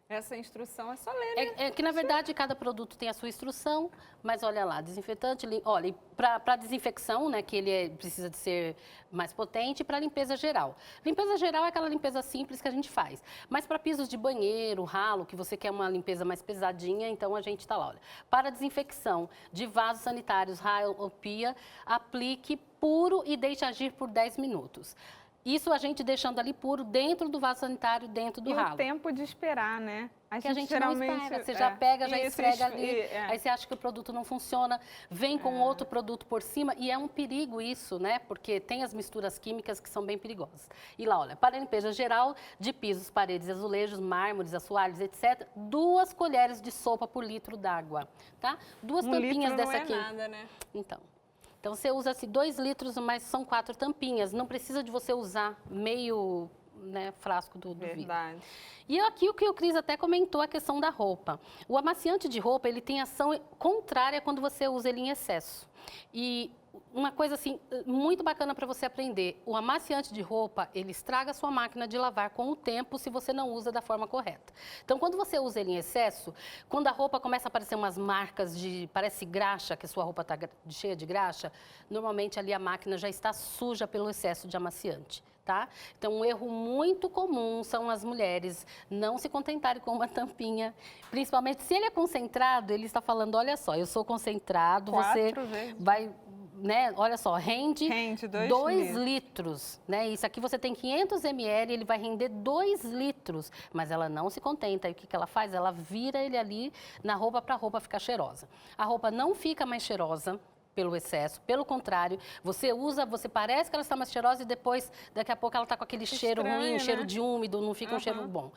Essa instrução é só ler, né? É que, na verdade, cada produto tem a sua instrução, mas olha lá, desinfetante, olha, para desinfecção, né, que ele precisa de ser mais potente, e para limpeza geral. Limpeza geral é aquela limpeza simples que a gente faz, mas para pisos de banheiro, ralo, que você quer uma limpeza mais pesadinha, então a gente está lá, olha. Para desinfecção de vasos sanitários, ralo ou pia, aplique puro e deixe agir por 10 minutos. Isso a gente deixando ali puro dentro do vaso sanitário, dentro do ralo. E o tempo de esperar, né? A gente geralmente não espera. Você já pega, já esfrega ali, aí você acha que o produto não funciona, vem com outro produto por cima e é um perigo isso, né? Porque tem as misturas químicas que são bem perigosas. E lá, olha, para a limpeza geral de pisos, paredes, azulejos, mármores, assoalhos, etc., 2 colheres de sopa por litro d'água, tá? 2 tampinhas dessa aqui. Não é nada, né? Então, você usa-se 2 litros, mas são 4 tampinhas. Não precisa de você usar meio frasco do vidro. Verdade. E aqui o que o Cris até comentou, a questão da roupa. O amaciante de roupa, ele tem ação contrária quando você usa ele em excesso. E uma coisa assim, muito bacana para você aprender, o amaciante de roupa, ele estraga a sua máquina de lavar com o tempo se você não usa da forma correta. Então, quando você usa ele em excesso, quando a roupa começa a aparecer umas marcas parece graxa, que a sua roupa está cheia de graxa, normalmente ali a máquina já está suja pelo excesso de amaciante. Tá? Então, um erro muito comum são as mulheres não se contentarem com uma tampinha. Principalmente se ele é concentrado, ele está falando, olha só, eu sou concentrado, 4 você vezes. vai, né, olha só, rende 2 litros. litros, né? Isso aqui você tem 500 ml, ele vai render 2 litros, mas ela não se contenta. E o que ela faz? Ela vira ele ali na roupa para a roupa ficar cheirosa. A roupa não fica mais cheirosa pelo excesso, pelo contrário, você usa, você parece que ela está mais cheirosa e depois, daqui a pouco ela está com aquele cheiro ruim, né? cheiro de úmido, não fica um cheiro bom.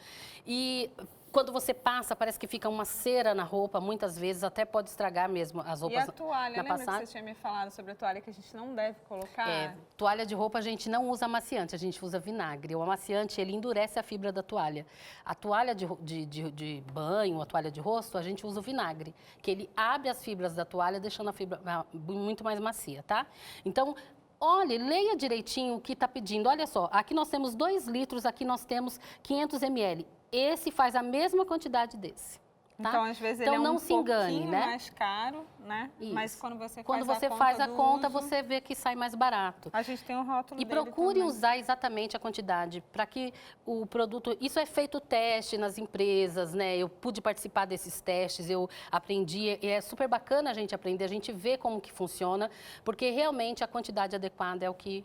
E quando você passa, parece que fica uma cera na roupa, muitas vezes até pode estragar mesmo as roupas. E a toalha, lembra que você tinha me falado sobre a toalha que a gente não deve colocar? Toalha de roupa a gente não usa amaciante, a gente usa vinagre. O amaciante, ele endurece a fibra da toalha. A toalha de banho, a toalha de rosto, a gente usa o vinagre, que ele abre as fibras da toalha, deixando a fibra muito mais macia, tá? Então, olhe, leia direitinho o que está pedindo. Olha só, aqui nós temos 2 litros, aqui nós temos 500 ml. Esse faz a mesma quantidade desse. Tá? Então, às vezes, então, ele é não um se engane, pouquinho né? mais caro, né? Isso. Mas quando você faz a conta, uso, você vê que sai mais barato. a gente tem um rótulo E dele procure também. usar exatamente a quantidade para que o produto... Isso é feito teste nas empresas, né? Eu pude participar desses testes, eu aprendi, e é super bacana a gente aprender, a gente vê como que funciona, porque realmente a quantidade adequada é o que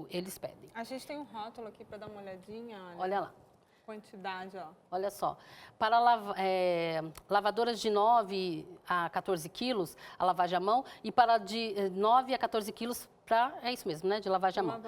eles pedem. A gente tem um rótulo aqui para dar uma olhadinha, Olha lá. Quantidade, ó. Olha só, para lavadoras de 9 a 14 quilos, a lavagem à mão, e para de 9 a 14 quilos, é isso mesmo, né, de lavagem à mão.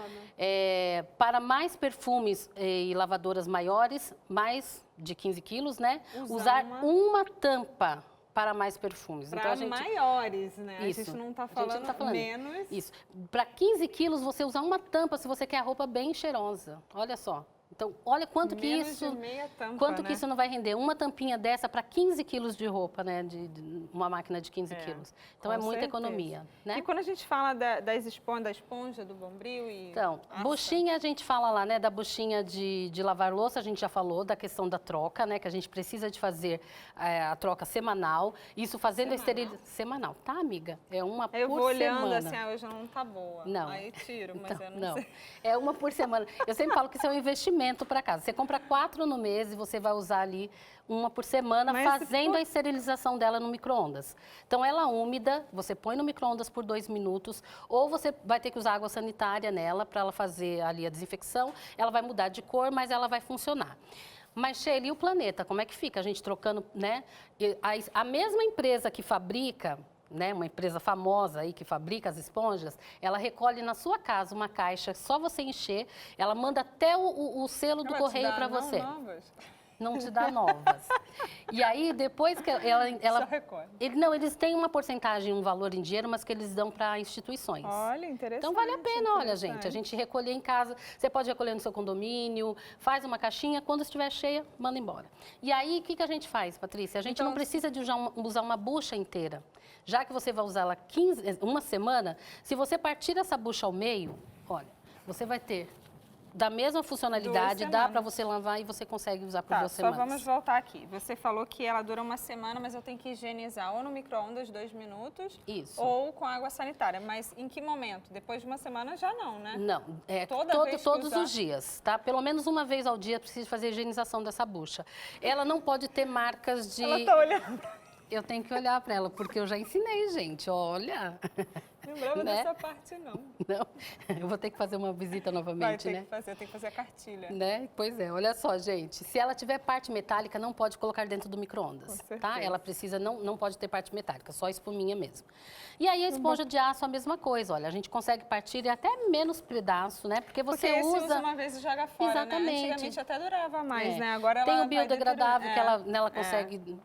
Para mais perfumes e lavadoras maiores, mais de 15 quilos, né, usar uma tampa para mais perfumes. Para então, maiores, né? Isso. A gente não está falando, menos. Isso. Para 15 quilos, você usar uma tampa se você quer a roupa bem cheirosa. Olha só. Então, olha quanto que isso... de meia tampa, quanto né? que isso não vai render? Uma tampinha dessa para 15 quilos de roupa, né? De uma máquina de 15 quilos. Então, é muita economia, né? E quando a gente fala da esponja do Bombril e... Então, buchinha, a gente fala lá, né? Da buchinha de lavar louça, a gente já falou da questão da troca, né? Que a gente precisa de fazer a troca semanal. Isso fazendo a esterilização... Semanal, tá, amiga? É uma por semana. Eu vou olhando assim, hoje não tá boa. Não. Aí tiro, mas então, eu não sei. É uma por semana. Eu sempre falo que isso é um investimento para casa. Você compra 4 no mês e você vai usar ali uma por semana, fazendo a esterilização dela no micro-ondas. Então, ela úmida, você põe no micro-ondas por 2 minutos, ou você vai ter que usar água sanitária nela para ela fazer ali a desinfecção. Ela vai mudar de cor, mas ela vai funcionar. Mas, Sheila, e o planeta? Como é que fica? A gente trocando, né? A mesma empresa que fabrica... Né, uma empresa famosa aí que fabrica as esponjas, ela recolhe na sua casa uma caixa, só você encher, ela manda até o selo do correio para você. Não te dá novas. E aí, depois que ela só recolhe. Eles têm uma porcentagem, um valor em dinheiro, mas que eles dão para instituições. Olha, interessante. Então, vale a pena, olha, gente, a gente recolher em casa, você pode recolher no seu condomínio, faz uma caixinha, quando estiver cheia, manda embora. E aí, o que a gente faz, Patrícia? A gente não precisa de usar uma bucha inteira. Já que você vai usar ela uma semana, se você partir essa bucha ao meio, olha, você vai ter da mesma funcionalidade, dá para você lavar e você consegue usar por 2 semanas. Só vamos voltar aqui. Você falou que ela dura uma semana, mas eu tenho que higienizar ou no micro-ondas 2 minutos, ou com água sanitária. Mas em que momento? Depois de uma semana já não, né? Não, todos os dias, tá? Pelo menos uma vez ao dia precisa fazer a higienização dessa bucha. Ela não pode ter marcas de... Ela tá olhando. Eu tenho que olhar para ela, porque eu já ensinei, gente, olha. Lembrava dessa parte, não. Não, eu vou ter que fazer uma visita novamente, né? Tem que fazer a cartilha. Né? Pois é, olha só, gente, se ela tiver parte metálica, não pode colocar dentro do micro-ondas, tá? Ela precisa, não pode ter parte metálica, só espuminha mesmo. E aí a esponja de aço, a mesma coisa, olha, a gente consegue partir até menos pedaço, né? Porque você usa uma vez e joga fora, exatamente. Né? Antigamente até durava mais, né? Agora ela tem o biodegradável que ela consegue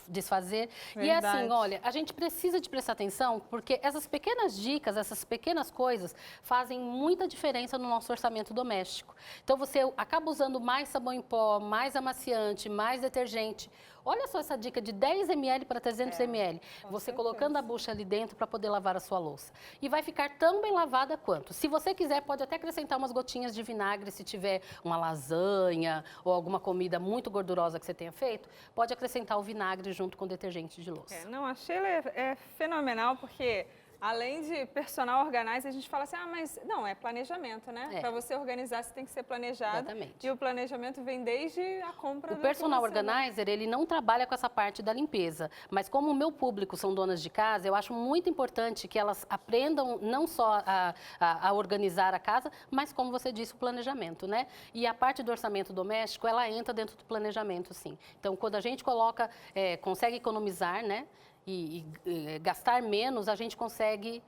desfazer. Verdade. E é assim, olha, a gente precisa de prestar atenção, porque essas pequenas dicas, essas pequenas coisas fazem muita diferença no nosso orçamento doméstico. Então, você acaba usando mais sabão em pó, mais amaciante, mais detergente. Olha só essa dica de 10 ml para 300 ml. Você colocando a bucha ali dentro para poder lavar a sua louça. E vai ficar tão bem lavada quanto. Se você quiser, pode até acrescentar umas gotinhas de vinagre, se tiver uma lasanha ou alguma comida muito gordurosa que você tenha feito, pode acrescentar o vinagre junto com o detergente de louça. Não, a Sheila é fenomenal, porque... Além de personal organizer, a gente fala assim, mas não, é planejamento, né? Para você organizar, você tem que ser planejado. Exatamente. E o planejamento vem desde a compra do personal organizer, ele não trabalha com essa parte da limpeza. Mas como o meu público são donas de casa, eu acho muito importante que elas aprendam não só a organizar a casa, mas como você disse, o planejamento, né? E a parte do orçamento doméstico, ela entra dentro do planejamento, sim. Então, quando a gente coloca, consegue economizar, né? E gastar menos, a gente consegue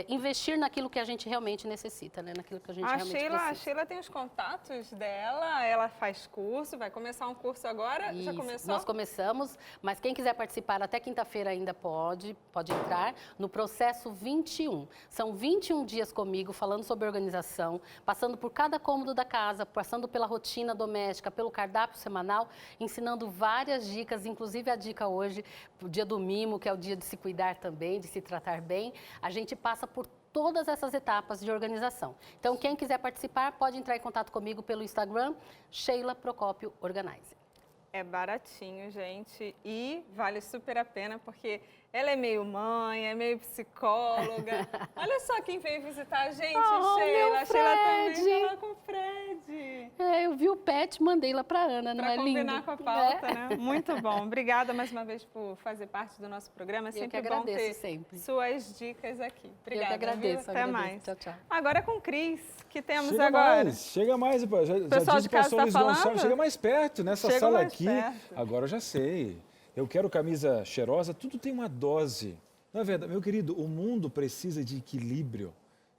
investir naquilo que a gente realmente necessita, né? Naquilo que a gente realmente precisa. A Sheila tem os contatos dela, ela faz curso, vai começar um curso agora, Isso. Já começou? Nós começamos, mas quem quiser participar até quinta-feira ainda pode entrar no processo 21. São 21 dias comigo, falando sobre organização, passando por cada cômodo da casa, passando pela rotina doméstica, pelo cardápio semanal, ensinando várias dicas, inclusive a dica hoje, o dia do mimo, que é o dia de se cuidar também, de se tratar bem. A gente passa por todas essas etapas de organização. Então, quem quiser participar, pode entrar em contato comigo pelo Instagram, Sheila Procópio Organizer. É baratinho, gente, e vale super a pena, porque ela é meio mãe, é meio psicóloga. Olha só quem veio visitar a gente, Sheila. A Sheila também falou com o Fred. Eu vi o pet, mandei lá para Ana, não é lindo? Para combinar com a pauta, né? Muito bom. Obrigada mais uma vez por fazer parte do nosso programa. É sempre bom ter suas dicas aqui. Obrigada. Eu que agradeço. Até mais. Tchau, tchau. agora com o Cris, que temos chega agora. Chega mais. Já pessoal de casa está falando? Chega mais perto, nessa chega sala mais aqui. Perto. Agora eu já sei. Eu quero camisa cheirosa, tudo tem uma dose. Na verdade, meu querido, o mundo precisa de equilíbrio,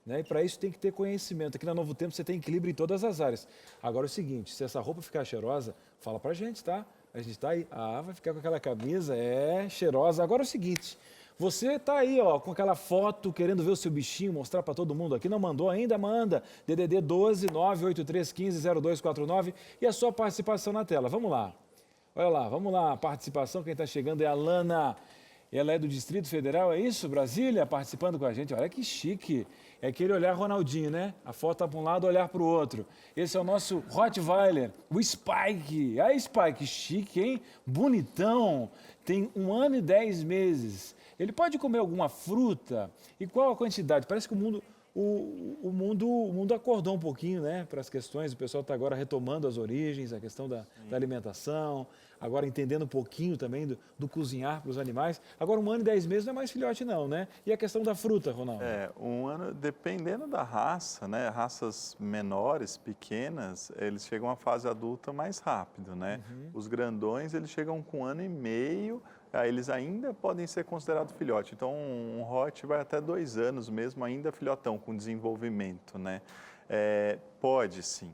né? E para isso tem que ter conhecimento. Aqui na Novo Tempo você tem equilíbrio em todas as áreas. Agora é o seguinte, se essa roupa ficar cheirosa, fala pra gente, tá? A gente tá aí, vai ficar com aquela camisa, cheirosa. Agora é o seguinte, você tá aí, ó, com aquela foto, querendo ver o seu bichinho, mostrar para todo mundo aqui, não mandou ainda? Manda, DDD 12 983 15 0249 e a sua participação na tela. Vamos lá. Olha lá, vamos lá, a participação, quem está chegando é a Lana, ela é do Distrito Federal, é isso? Brasília, participando com a gente, olha que chique, é aquele olhar Ronaldinho, né? A foto tá para um lado, olhar para o outro. Esse é o nosso Rottweiler, o Spike, aí Spike, chique, hein? Bonitão, tem 1 ano e 10 meses, ele pode comer alguma fruta? E qual a quantidade? Parece que o mundo acordou um pouquinho, né, para as questões, o pessoal está agora retomando as origens, a questão da alimentação, agora entendendo um pouquinho também do cozinhar para os animais. Agora, 1 ano e 10 meses não é mais filhote não, né? E a questão da fruta, Ronaldo? 1 ano, dependendo da raça, né, raças menores, pequenas, eles chegam à fase adulta mais rápido, né? Os grandões, eles chegam com 1 ano e meio, eles ainda podem ser considerados filhote. Então, um Hot vai até 2 anos mesmo, ainda filhotão, com desenvolvimento, né? Pode sim.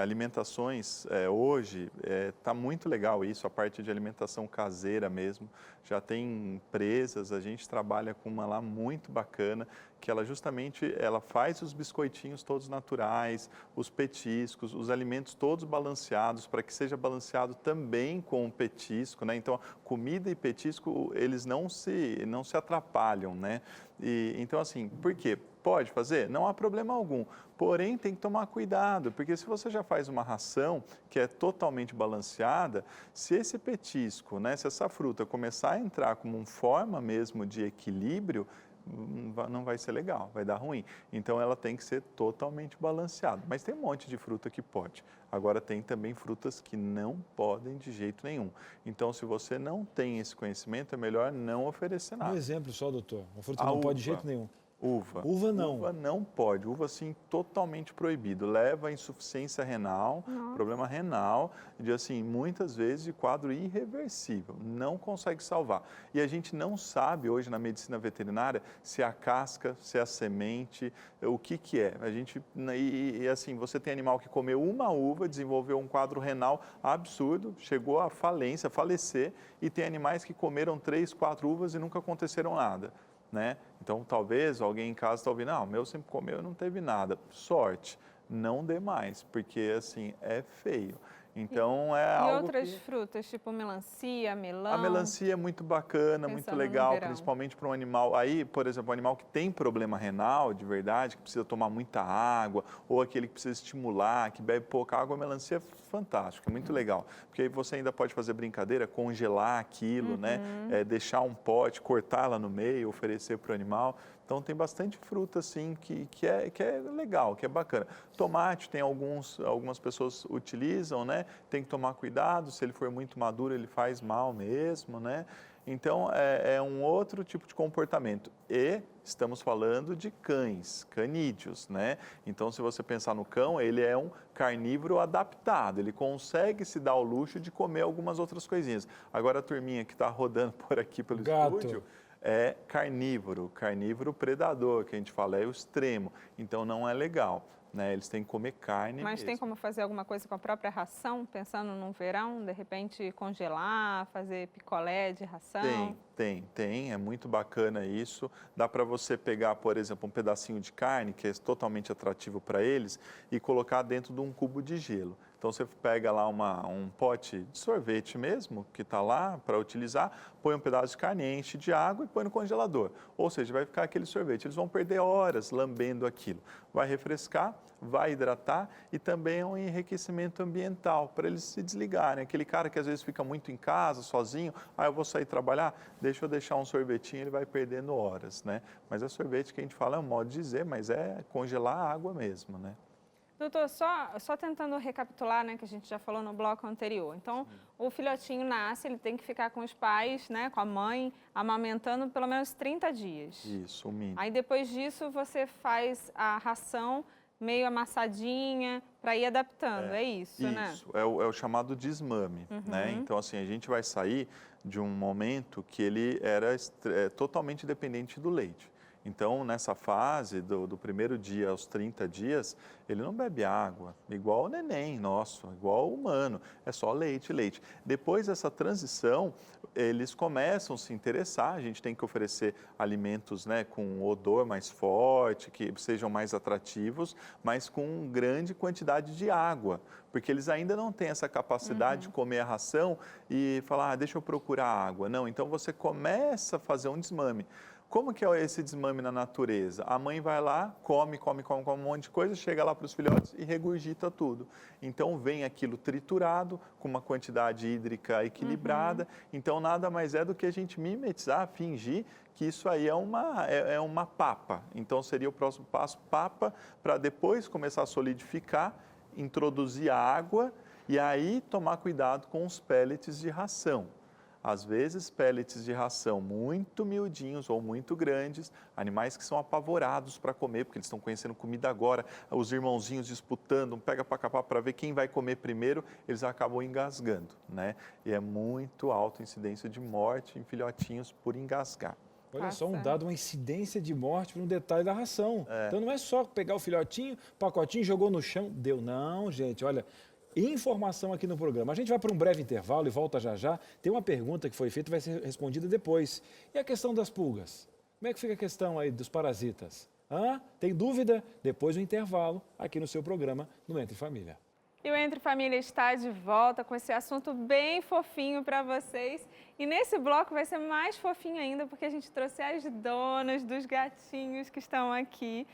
Alimentações, hoje, está muito legal isso, a parte de alimentação caseira mesmo. Já tem empresas, a gente trabalha com uma lá muito bacana, que ela justamente faz os biscoitinhos todos naturais, os petiscos, os alimentos todos balanceados, para que seja balanceado também com o petisco, né? Então, comida e petisco, eles não se atrapalham, né? Então, assim, por quê? Pode fazer? Não há problema algum. Porém, tem que tomar cuidado, porque se você já faz uma ração que é totalmente balanceada, se esse petisco, né, se essa fruta começar a entrar como uma forma mesmo de equilíbrio, não vai ser legal, vai dar ruim. Então, ela tem que ser totalmente balanceada. Mas tem um monte de fruta que pode. Agora, tem também frutas que não podem de jeito nenhum. Então, se você não tem esse conhecimento, é melhor não oferecer nada. Um exemplo só, doutor. Uma fruta que não pode de jeito nenhum. Uva. Uva não. Uva não pode. Uva, sim, totalmente proibido. Leva a insuficiência renal, problema renal, de, assim, muitas vezes de quadro irreversível. Não consegue salvar. E a gente não sabe hoje na medicina veterinária se é a casca, se é a semente, o que é. A gente, assim, você tem animal que comeu uma uva, desenvolveu um quadro renal absurdo, chegou à falência, a falecer, e tem animais que comeram 3, 4 uvas e nunca aconteceram nada. Né? Então, talvez alguém em casa está ouvindo, o meu sempre comeu e não teve nada. Sorte, não dê mais, porque assim, é feio. Então, algo. E outras frutas, tipo melancia, melão? A melancia é muito bacana, muito legal, principalmente para um animal. Aí, por exemplo, um animal que tem problema renal, de verdade, que precisa tomar muita água, ou aquele que precisa estimular, que bebe pouca água, a melancia é fantástica, é muito legal. Porque aí você ainda pode fazer brincadeira, congelar aquilo, né? Deixar um pote, cortar lá no meio, oferecer para o animal. Então, tem bastante fruta, assim, que é legal, que é bacana. Tomate, tem algumas pessoas utilizam, né? Tem que tomar cuidado, se ele for muito maduro, ele faz mal mesmo, né? Então, é um outro tipo de comportamento. E estamos falando de cães, canídeos, né? Então, se você pensar no cão, ele é um carnívoro adaptado, ele consegue se dar o luxo de comer algumas outras coisinhas. Agora, a turminha que está rodando por aqui pelo estúdio é carnívoro predador, que a gente fala, é o extremo. Então, não é legal, né? Eles têm que comer carne. Mas tem como fazer alguma coisa com a própria ração, pensando no verão, de repente congelar, fazer picolé de ração? Tem, é muito bacana isso. Dá para você pegar, por exemplo, um pedacinho de carne, que é totalmente atrativo para eles, e colocar dentro de um cubo de gelo. Então, você pega lá um pote de sorvete mesmo, que está lá para utilizar, põe um pedaço de carne, enche de água e põe no congelador. Ou seja, vai ficar aquele sorvete. Eles vão perder horas lambendo aquilo. Vai refrescar, vai hidratar e também é um enriquecimento ambiental para eles se desligarem. Aquele cara que às vezes fica muito em casa, sozinho, eu vou sair trabalhar, deixa eu deixar um sorvetinho, ele vai perdendo horas, né? Mas é sorvete que a gente fala, é um modo de dizer, mas é congelar a água mesmo, né? Doutor, só tentando recapitular, né, que a gente já falou no bloco anterior. Então, o filhotinho nasce, ele tem que ficar com os pais, né, com a mãe, amamentando pelo menos 30 dias. Isso, o mínimo. Aí, depois disso, você faz a ração meio amassadinha para ir adaptando, é isso, né? Isso, é o chamado desmame, né? Então, assim, a gente vai sair de um momento que ele era totalmente dependente do leite. Então, nessa fase, do primeiro dia aos 30 dias, ele não bebe água, igual o neném nosso, igual o humano, é só leite, leite. Depois dessa transição, eles começam a se interessar, a gente tem que oferecer alimentos, né, com odor mais forte, que sejam mais atrativos, mas com grande quantidade de água, porque eles ainda não têm essa capacidade de comer a ração e falar, deixa eu procurar água. Não, então você começa a fazer um desmame. Como que é esse desmame na natureza? A mãe vai lá, come um monte de coisa, chega lá para os filhotes e regurgita tudo. Então vem aquilo triturado, com uma quantidade hídrica equilibrada. Então nada mais é do que a gente mimetizar, fingir que isso aí é uma papa. Então seria o próximo passo, papa, para depois começar a solidificar, introduzir a água e aí tomar cuidado com os pellets de ração. Às vezes, pellets de ração muito miudinhos ou muito grandes, animais que são apavorados para comer, porque eles estão conhecendo comida agora, os irmãozinhos disputando, um pega para capar para ver quem vai comer primeiro, eles acabam engasgando, né? E é muito alta a incidência de morte em filhotinhos por engasgar. Olha só, um dado, uma incidência de morte por um detalhe da ração. Então não é só pegar o filhotinho, pacotinho, jogou no chão, deu. Não, gente, olha... Informação aqui no programa. A gente vai para um breve intervalo e volta já já. Tem uma pergunta que foi feita e vai ser respondida depois. E a questão das pulgas? Como é que fica a questão aí dos parasitas? Tem dúvida? Depois do intervalo, aqui no seu programa, no Entre Família. E o Entre Família está de volta com esse assunto bem fofinho para vocês. E nesse bloco vai ser mais fofinho ainda, porque a gente trouxe as donas dos gatinhos que estão aqui.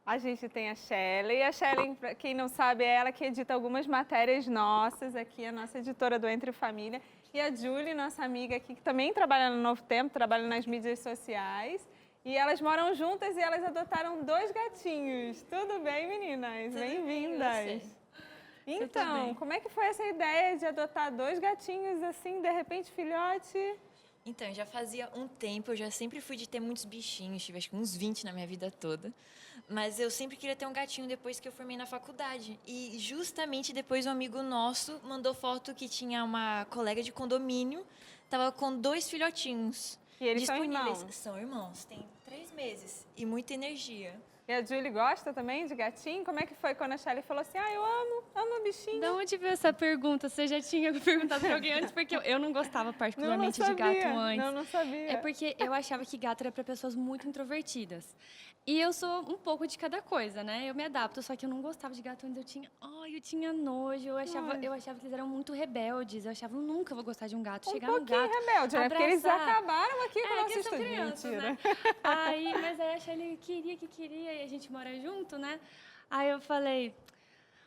A gente tem a Shelley. A Shelley, para quem não sabe, é ela que edita algumas matérias nossas aqui, a nossa editora do Entre Família. E a Julie, nossa amiga aqui, que também trabalha no Novo Tempo, trabalha nas mídias sociais. E elas moram juntas e elas adotaram 2 gatinhos. Tudo bem, meninas? Bem-vindas. Então, como é que foi essa ideia de adotar 2 gatinhos assim, de repente, filhote? Então, já fazia um tempo, eu já sempre fui de ter muitos bichinhos, tive acho que uns 20 na minha vida toda. Mas eu sempre queria ter um gatinho depois que eu formei na faculdade. E justamente depois um amigo nosso mandou foto que tinha uma colega de condomínio, tava com 2 filhotinhos. E eles disponíveis. são irmãos? São irmãos, tem 3 meses e muita energia. E a Julie gosta também de gatinho? Como é que foi quando a Shelley falou assim, eu amo bichinho? Da onde veio essa pergunta? Você já tinha perguntado para alguém antes? Porque eu não gostava particularmente de gato antes. Não sabia. É porque eu achava que gato era para pessoas muito introvertidas. E eu sou um pouco de cada coisa, né? Eu me adapto, só que eu não gostava de gato onde eu tinha nojo. Eu achava que eles eram muito rebeldes. Eu achava, eu nunca vou gostar de um gato. Chegar num gato, rebelde, né? Porque eles acabaram aqui com o nosso são crianças, né? Mas aí a Shelley queria, e a gente mora junto, né? Aí eu falei,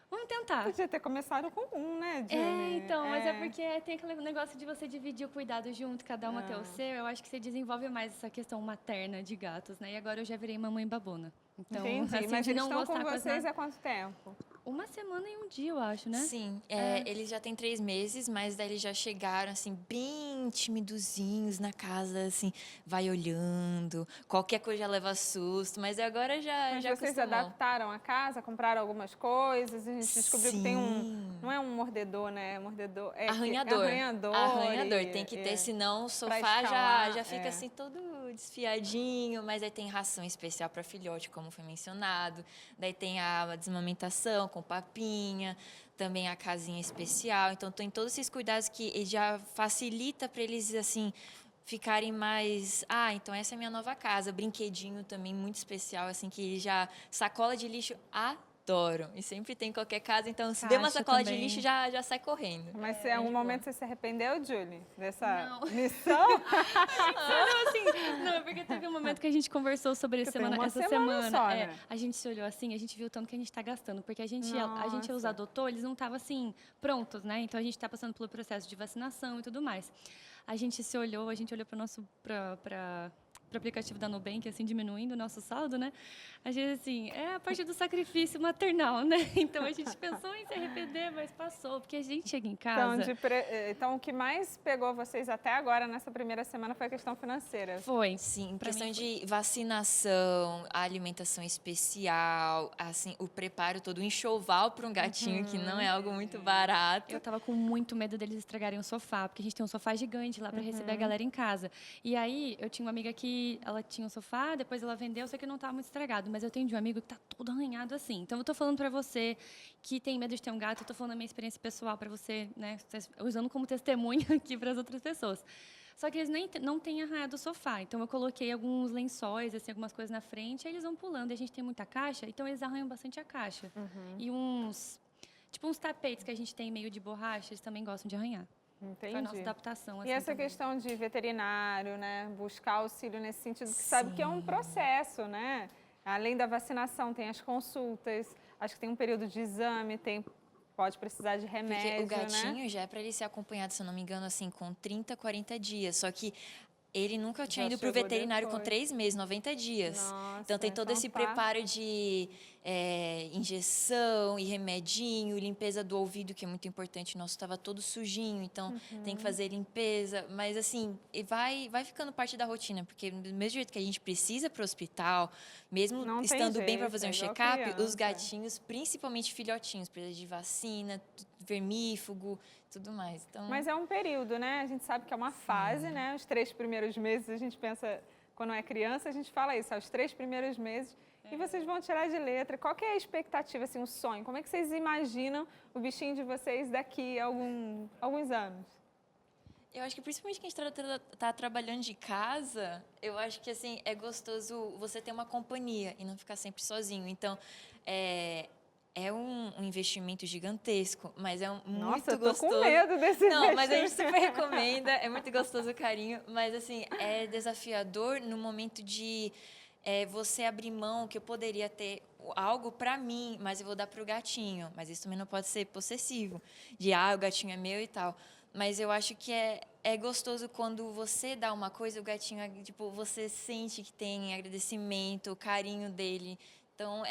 vamos tentar. Podia ter começado com um, né, Julie? Mas é porque tem aquele negócio de você dividir o cuidado junto, cada uma ter o seu. Eu acho que você desenvolve mais essa questão materna de gatos, né? E agora eu já virei mamãe babona. Então, entendi, assim, mas de eles não estão gostar com vocês há quanto tempo? 1 semana e 1 dia, eu acho, né? Sim, eles já têm 3 meses, mas daí eles já chegaram, assim, bem timidozinhos na casa, assim, vai olhando, qualquer coisa já leva susto, mas agora já Mas já vocês acostumou. adaptaram a casa, compraram algumas coisas, a gente descobriu que tem Sim. não é um mordedor, né? Mordedor, Arranhador. Arranhador. Tem que ter, senão o sofá escalar, já fica assim todo desfiadinho, mas aí tem ração especial para filhote, como foi mencionado. Daí tem a desmamentação com papinha, também a casinha especial. Então tem todos esses cuidados que já facilita para eles assim ficarem mais, então essa é a minha nova casa. Brinquedinho também muito especial, assim, que já sacola de lixo adoram. E sempre tem em qualquer casa, então se der uma sacola de lixo, já sai correndo. Mas em algum momento você se arrependeu, Julie, dessa Não. missão? Não, assim, não, porque teve um momento que a gente conversou sobre essa semana. Só, né? A gente se olhou assim, a gente viu o tanto que a gente está gastando, porque a gente os adotou, eles não estavam assim, prontos, né? Então a gente está passando pelo processo de vacinação e tudo mais. A gente olhou para o nosso pro aplicativo da Nubank, assim, diminuindo o nosso saldo, né? A gente, assim, é a parte do sacrifício maternal, né? Então, a gente pensou em se arrepender, mas passou, porque a gente chega em casa... Então, o que mais pegou vocês até agora, nessa primeira semana, foi a questão financeira? Foi. Sim, questão de vacinação, a alimentação especial, assim, o preparo todo, o enxoval para um gatinho, que não é algo muito barato. Eu tava com muito medo deles estragarem o sofá, porque a gente tem um sofá gigante lá para receber a galera em casa. E aí, eu tinha uma amiga que ela tinha um sofá, depois ela vendeu, só que não estava muito estragado. Mas eu tenho de um amigo que tá todo arranhado assim. Então, eu tô falando para você que tem medo de ter um gato, eu tô falando da minha experiência pessoal para você, né, usando como testemunho aqui para as outras pessoas. Só que eles não têm arranhado o sofá. Então, eu coloquei alguns lençóis, assim, algumas coisas na frente, aí eles vão pulando. E a gente tem muita caixa, então eles arranham bastante a caixa. E uns tapetes que a gente tem meio de borracha, eles também gostam de arranhar. Entendi. Foi a nossa adaptação. E assim, essa também. questão de veterinário, né? Buscar auxílio nesse sentido, que sabe que é um processo, né? Além da vacinação, tem as consultas, acho que tem um período de exame, pode precisar de remédio, Porque o gatinho né? já é para ele ser acompanhado, se eu não me engano, assim, com 30, 40 dias. Só que ele nunca tinha ido para o veterinário com 3 meses, 90 dias. Nossa, então, tem todo esse preparo de injeção e remedinho, limpeza do ouvido, que é muito importante. O nosso estava todo sujinho, então tem que fazer limpeza. Mas, assim, vai ficando parte da rotina, porque do mesmo jeito que a gente precisa para o hospital, mesmo Não tem estando bem para jeito, fazer é um igual check-up, criança. os gatinhos, principalmente filhotinhos, precisam de vacina, vermífugo, tudo mais. Então, Mas é um período, né? A gente sabe que é uma fase, né? Os 3 primeiros meses, a gente pensa, quando é criança, a gente fala isso, os 3 primeiros meses, e vocês vão tirar de letra. Qual que é a expectativa, assim, o sonho? Como é que vocês imaginam o bichinho de vocês daqui a alguns anos? eu acho que principalmente quem está trabalhando de casa, eu acho que assim é gostoso você ter uma companhia e não ficar sempre sozinho. Então, é um investimento gigantesco, mas é muito Nossa, eu tô gostoso. com medo desse Não, mas a gente investimento. super recomenda, é muito gostoso o carinho, mas assim, é desafiador no momento de você abrir mão, que eu poderia ter algo para mim, mas eu vou dar para o gatinho. Mas isso também não pode ser possessivo, de o gatinho é meu e tal. Mas eu acho que é gostoso quando você dá uma coisa, o gatinho, tipo, você sente que tem agradecimento, o carinho dele. Então,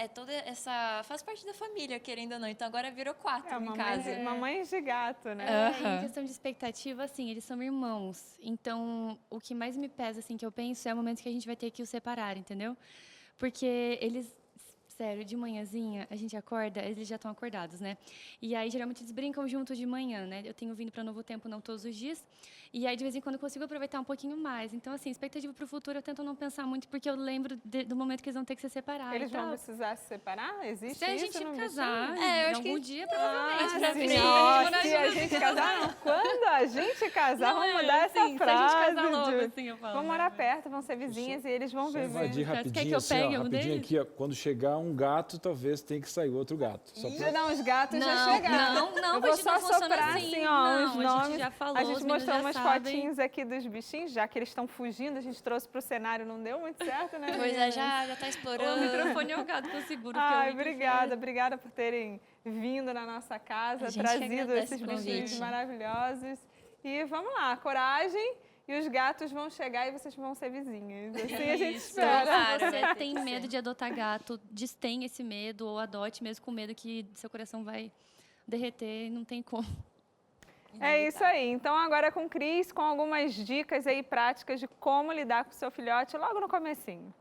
faz parte da família, querendo ou não. Então, agora virou 4 em casa. Mamães de gato, né? Em questão de expectativa, assim, eles são irmãos. Então, o que mais me pesa, assim, que eu penso é o momento que a gente vai ter que os separar, entendeu? Porque eles... Sério, de manhãzinha, a gente acorda, eles já estão acordados, né? E aí, geralmente, eles brincam junto de manhã, né? Eu tenho vindo para Novo Tempo não todos os dias. E aí, de vez em quando, eu consigo aproveitar um pouquinho mais. Então, assim, expectativa para o futuro, eu tento não pensar muito, porque eu lembro do momento que eles vão ter que se separar. Eles vão precisar se separar? Existe se a isso? gente no casar, bichinho? em algum dia, provavelmente. Sim, pra frente, se a gente casar, não. Quando a gente casar, Não, vamos mudar essa assim, frase. Se a gente casar logo, assim, eu falo. Vão morar perto, vão ser vizinhas e eles vão Só viver. invadir Quer rapidinho, que eu assim, pegue ó, um rapidinho deles? aqui, ó. Quando chegar um gato, talvez tenha que sair outro gato. Só pra... Não, os gatos já Não, chegaram. não, eu a vou gente só não funciona soprar assim. ó, Não, os a gente nomes. já falou, A os gente meninos mostrou já umas sabem. fotinhos aqui dos bichinhos, já que eles estão fugindo, a gente trouxe pro cenário, não deu muito certo, né? Pois é, já tá O explorando. microfone é o gato que eu seguro. Ai, obrigada por terem vindo na nossa casa, A gente trazido agradece esses o bichinhos convite. maravilhosos. E vamos lá, coragem. E os gatos vão chegar e vocês vão ser vizinhas. Assim a gente espera. Claro. Se Tem você que tem ser. medo de adotar gato, destenha esse medo ou adote mesmo com medo que seu coração vai derreter e não tem como. É isso aí. Então agora é com o Cris, com algumas dicas aí práticas de como lidar com o seu filhote logo no comecinho.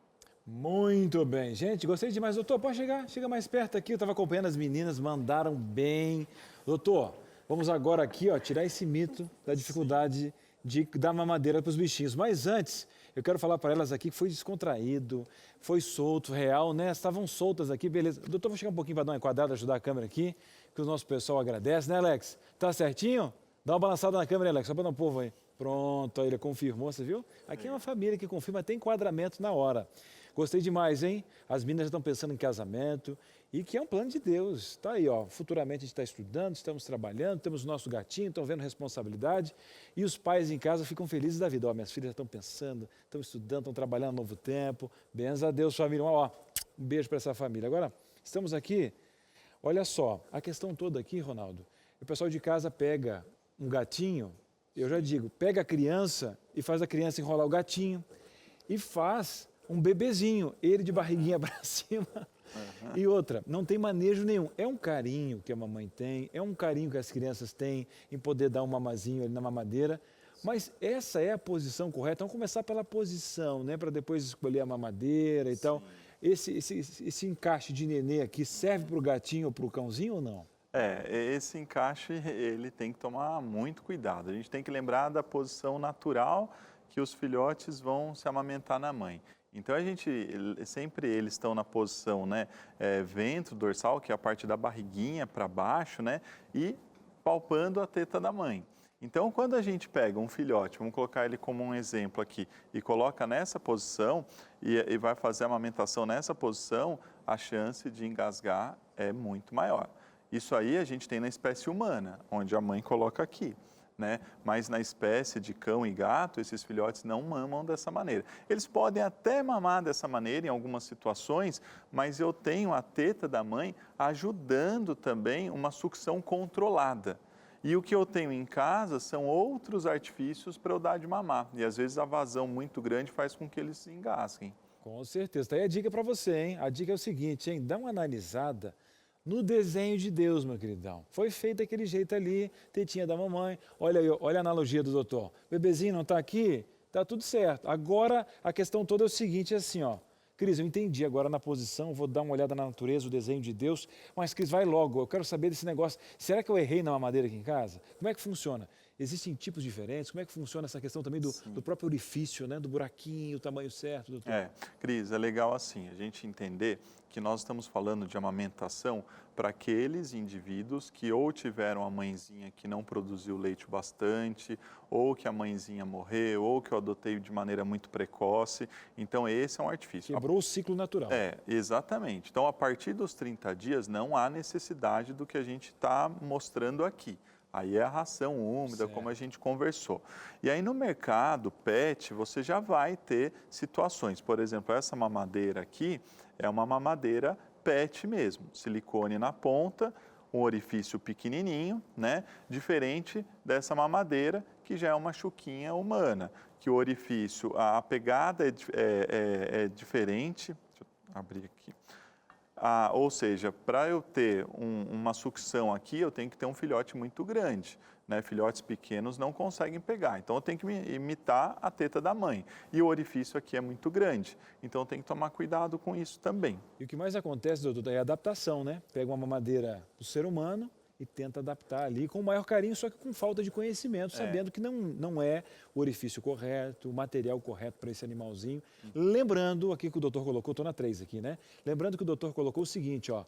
Muito bem. Gente, gostei demais. Doutor, pode chegar? Chega mais perto aqui. Eu estava acompanhando as meninas, mandaram bem. Doutor, vamos agora aqui, ó, tirar esse mito da dificuldade de dar mamadeira para os bichinhos. Mas antes, eu quero falar para elas aqui que foi descontraído, foi solto, real, né? Estavam soltas aqui, beleza. Doutor, vou chegar um pouquinho para dar uma enquadrada, ajudar a câmera aqui, que o nosso pessoal agradece, né, Alex? Tá certinho? Dá uma balançada na câmera, Alex, só para dar um povo aí. Pronto, aí ele confirmou, você viu? Aqui é uma família que confirma, tem enquadramento na hora. Gostei demais, hein? As meninas já estão pensando em casamento e que é um plano de Deus. Está aí, ó. Futuramente a gente está estudando, estamos trabalhando, temos o nosso gatinho, estão vendo responsabilidade e os pais em casa ficam felizes da vida. Ó, minhas filhas já estão pensando, estão estudando, estão trabalhando no novo tempo. Benza a Deus, família. Ó, um beijo para essa família. Agora, estamos aqui, olha só, a questão toda aqui, Ronaldo, o pessoal de casa pega um gatinho, eu já digo, pega a criança e faz a criança enrolar o gatinho e faz um bebezinho, ele de barriguinha para cima. E outra, não tem manejo nenhum. É um carinho que a mamãe tem, é um carinho que as crianças têm em poder dar um mamazinho ali na mamadeira. Mas essa é a posição correta. Vamos começar pela posição, né? Para depois escolher a mamadeira e tal. Esse encaixe de nenê aqui serve para o gatinho ou para o cãozinho ou não? Esse encaixe ele tem que tomar muito cuidado. A gente tem que lembrar da posição natural que os filhotes vão se amamentar na mãe. Então, sempre eles estão na posição, né, ventro dorsal, que é a parte da barriguinha para baixo, né, e palpando a teta da mãe. Então, quando a gente pega um filhote, vamos colocar ele como um exemplo aqui, e coloca nessa posição e vai fazer a amamentação nessa posição, a chance de engasgar é muito maior. Isso aí a gente tem na espécie humana, onde a mãe coloca aqui. Né? Mas na espécie de cão e gato, esses filhotes não mamam dessa maneira. Eles podem até mamar dessa maneira em algumas situações, mas eu tenho a teta da mãe ajudando também uma sucção controlada. E o que eu tenho em casa são outros artifícios para eu dar de mamar. E às vezes a vazão muito grande faz com que eles se engasguem. Com certeza. Tá aí a dica para você, hein? A dica é o seguinte, hein? Dá uma analisada no desenho de Deus, meu queridão. Foi feito daquele jeito ali, tetinha da mamãe. Olha aí, olha a analogia do doutor. Bebezinho não está aqui? Tá tudo certo. Agora, a questão toda é o seguinte, é assim, ó. Cris, eu entendi agora na posição, vou dar uma olhada na natureza, o desenho de Deus. Mas, Cris, vai logo, eu quero saber desse negócio. Será que eu errei na mamadeira aqui em casa? Como é que funciona? Existem tipos diferentes? Como é que funciona essa questão também do próprio orifício, né? Do buraquinho, o tamanho certo, doutor? Cris, é legal assim, a gente entender que nós estamos falando de amamentação para aqueles indivíduos que ou tiveram a mãezinha que não produziu leite bastante, ou que a mãezinha morreu, ou que eu adotei de maneira muito precoce. Então, esse é um artifício. Quebrou o ciclo natural. Exatamente. Então, a partir dos 30 dias, não há necessidade do que a gente está mostrando aqui. Aí é a ração úmida, certo, como a gente conversou. E aí no mercado pet, você já vai ter situações. Por exemplo, essa mamadeira aqui é uma mamadeira pet mesmo. Silicone na ponta, um orifício pequenininho, né? Diferente dessa mamadeira que já é uma chuquinha humana. Que o orifício, a pegada é diferente. Deixa eu abrir aqui. Ou seja, para eu ter uma sucção aqui, eu tenho que ter um filhote muito grande. Né? Filhotes pequenos não conseguem pegar, então eu tenho que imitar a teta da mãe. E o orifício aqui é muito grande, então eu tenho que tomar cuidado com isso também. E o que mais acontece, doutor, é a adaptação, né? Pega uma mamadeira do ser humano e tenta adaptar ali com o maior carinho, só que com falta de conhecimento, sabendo que não é o orifício correto, o material correto para esse animalzinho. Lembrando, aqui que o doutor colocou, estou na 3 aqui, né? Lembrando que o doutor colocou o seguinte, ó,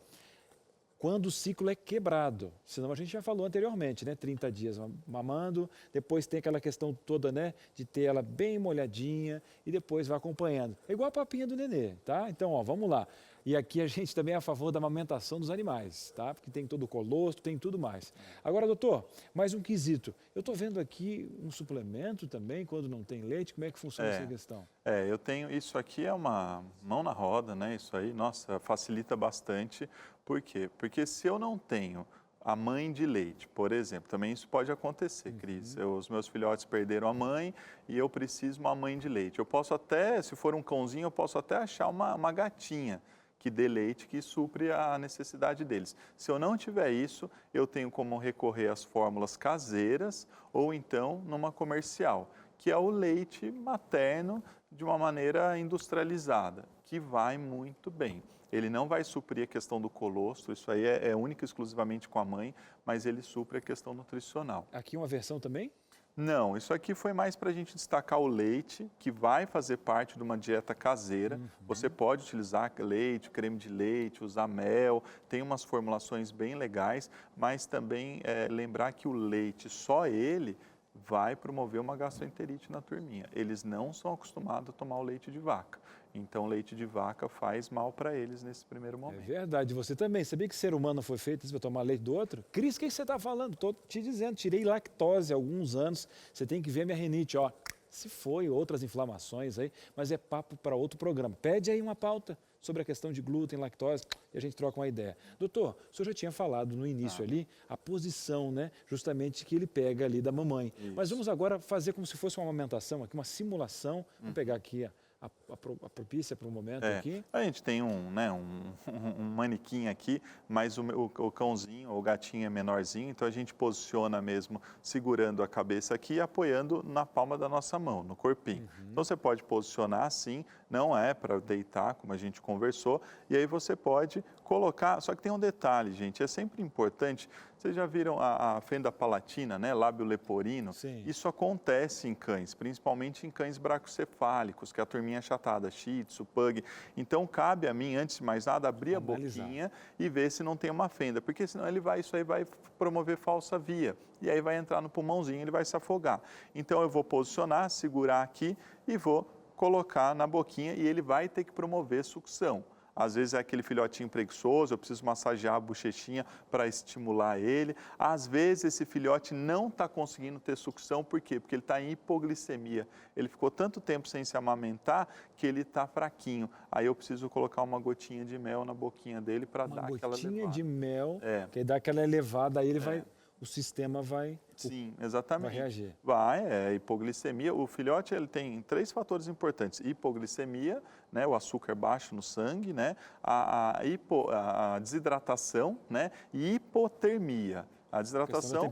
quando o ciclo é quebrado, senão a gente já falou anteriormente, né? 30 dias mamando, depois tem aquela questão toda, né? De ter ela bem molhadinha e depois vai acompanhando. É igual a papinha do nenê, tá? Então, ó, vamos lá. E aqui a gente também é a favor da amamentação dos animais, tá? Porque tem todo o colostro, tem tudo mais. Agora, doutor, mais um quesito. Eu estou vendo aqui um suplemento também, quando não tem leite, como é que funciona essa questão? Eu tenho, isso aqui é uma mão na roda, né? Isso aí, nossa, facilita bastante. Por quê? Porque se eu não tenho a mãe de leite, por exemplo, também isso pode acontecer, Cris. Os meus filhotes perderam a mãe e eu preciso de uma mãe de leite. Eu posso até, se for um cãozinho, eu posso até achar uma gatinha que dê leite, que supre a necessidade deles. Se eu não tiver isso, eu tenho como recorrer às fórmulas caseiras ou então numa comercial, que é o leite materno de uma maneira industrializada, que vai muito bem. Ele não vai suprir a questão do colostro, isso aí é único e exclusivamente com a mãe, mas ele supre a questão nutricional. Aqui uma versão também? Não, isso aqui foi mais para a gente destacar o leite, que vai fazer parte de uma dieta caseira. Você pode utilizar leite, creme de leite, usar mel, tem umas formulações bem legais, mas também lembrar que o leite, só ele, vai promover uma gastroenterite na turminha. Eles não são acostumados a tomar o leite de vaca. Então, leite de vaca faz mal para eles nesse primeiro É momento. verdade, você também. Sabia que ser humano foi feito para tomar leite do outro? Cris, o que você está falando? Estou te dizendo, tirei lactose há alguns anos. Você tem que ver a minha rinite, ó. Se foi, outras inflamações aí, mas é papo para outro programa. Pede aí uma pauta sobre a questão de glúten, lactose, e a gente troca uma ideia. Doutor, o senhor já tinha falado no início ali a posição, né, justamente que ele pega ali da mamãe. Isso. Mas vamos agora fazer como se fosse uma amamentação aqui, uma simulação. Vamos pegar aqui a propícia para o momento aqui. A gente tem um manequim aqui, mas o cãozinho, o gatinho é menorzinho, então a gente posiciona mesmo segurando a cabeça aqui e apoiando na palma da nossa mão, no corpinho. Então você pode posicionar assim, não é para deitar, como a gente conversou, e aí você pode colocar, só que tem um detalhe, gente, é sempre importante, vocês já viram a fenda palatina, né, lábio leporino? Sim. Isso acontece em cães, principalmente em cães bracocefálicos, que é a turminha achatada, Shih Tzu, Pug. Então, cabe a mim, antes de mais nada, abrir a boquinha e ver se não tem uma fenda, porque senão isso aí vai promover falsa via, e aí vai entrar no pulmãozinho, ele vai se afogar. Então, eu vou posicionar, segurar aqui e vou colocar na boquinha e ele vai ter que promover sucção. Às vezes é aquele filhotinho preguiçoso, eu preciso massagear a bochechinha para estimular ele. Às vezes esse filhote não está conseguindo ter sucção, por quê? Porque ele está em hipoglicemia. Ele ficou tanto tempo sem se amamentar que ele está fraquinho. Aí eu preciso colocar uma gotinha de mel na boquinha dele para dar aquela elevada. Uma gotinha de mel, que aí dá aquela elevada, aí ele vai... O sistema vai... Sim, exatamente. Vai reagir. Hipoglicemia. O filhote ele tem 3 fatores importantes. Hipoglicemia, né, o açúcar baixo no sangue, né, a desidratação, né, e hipotermia. A desidratação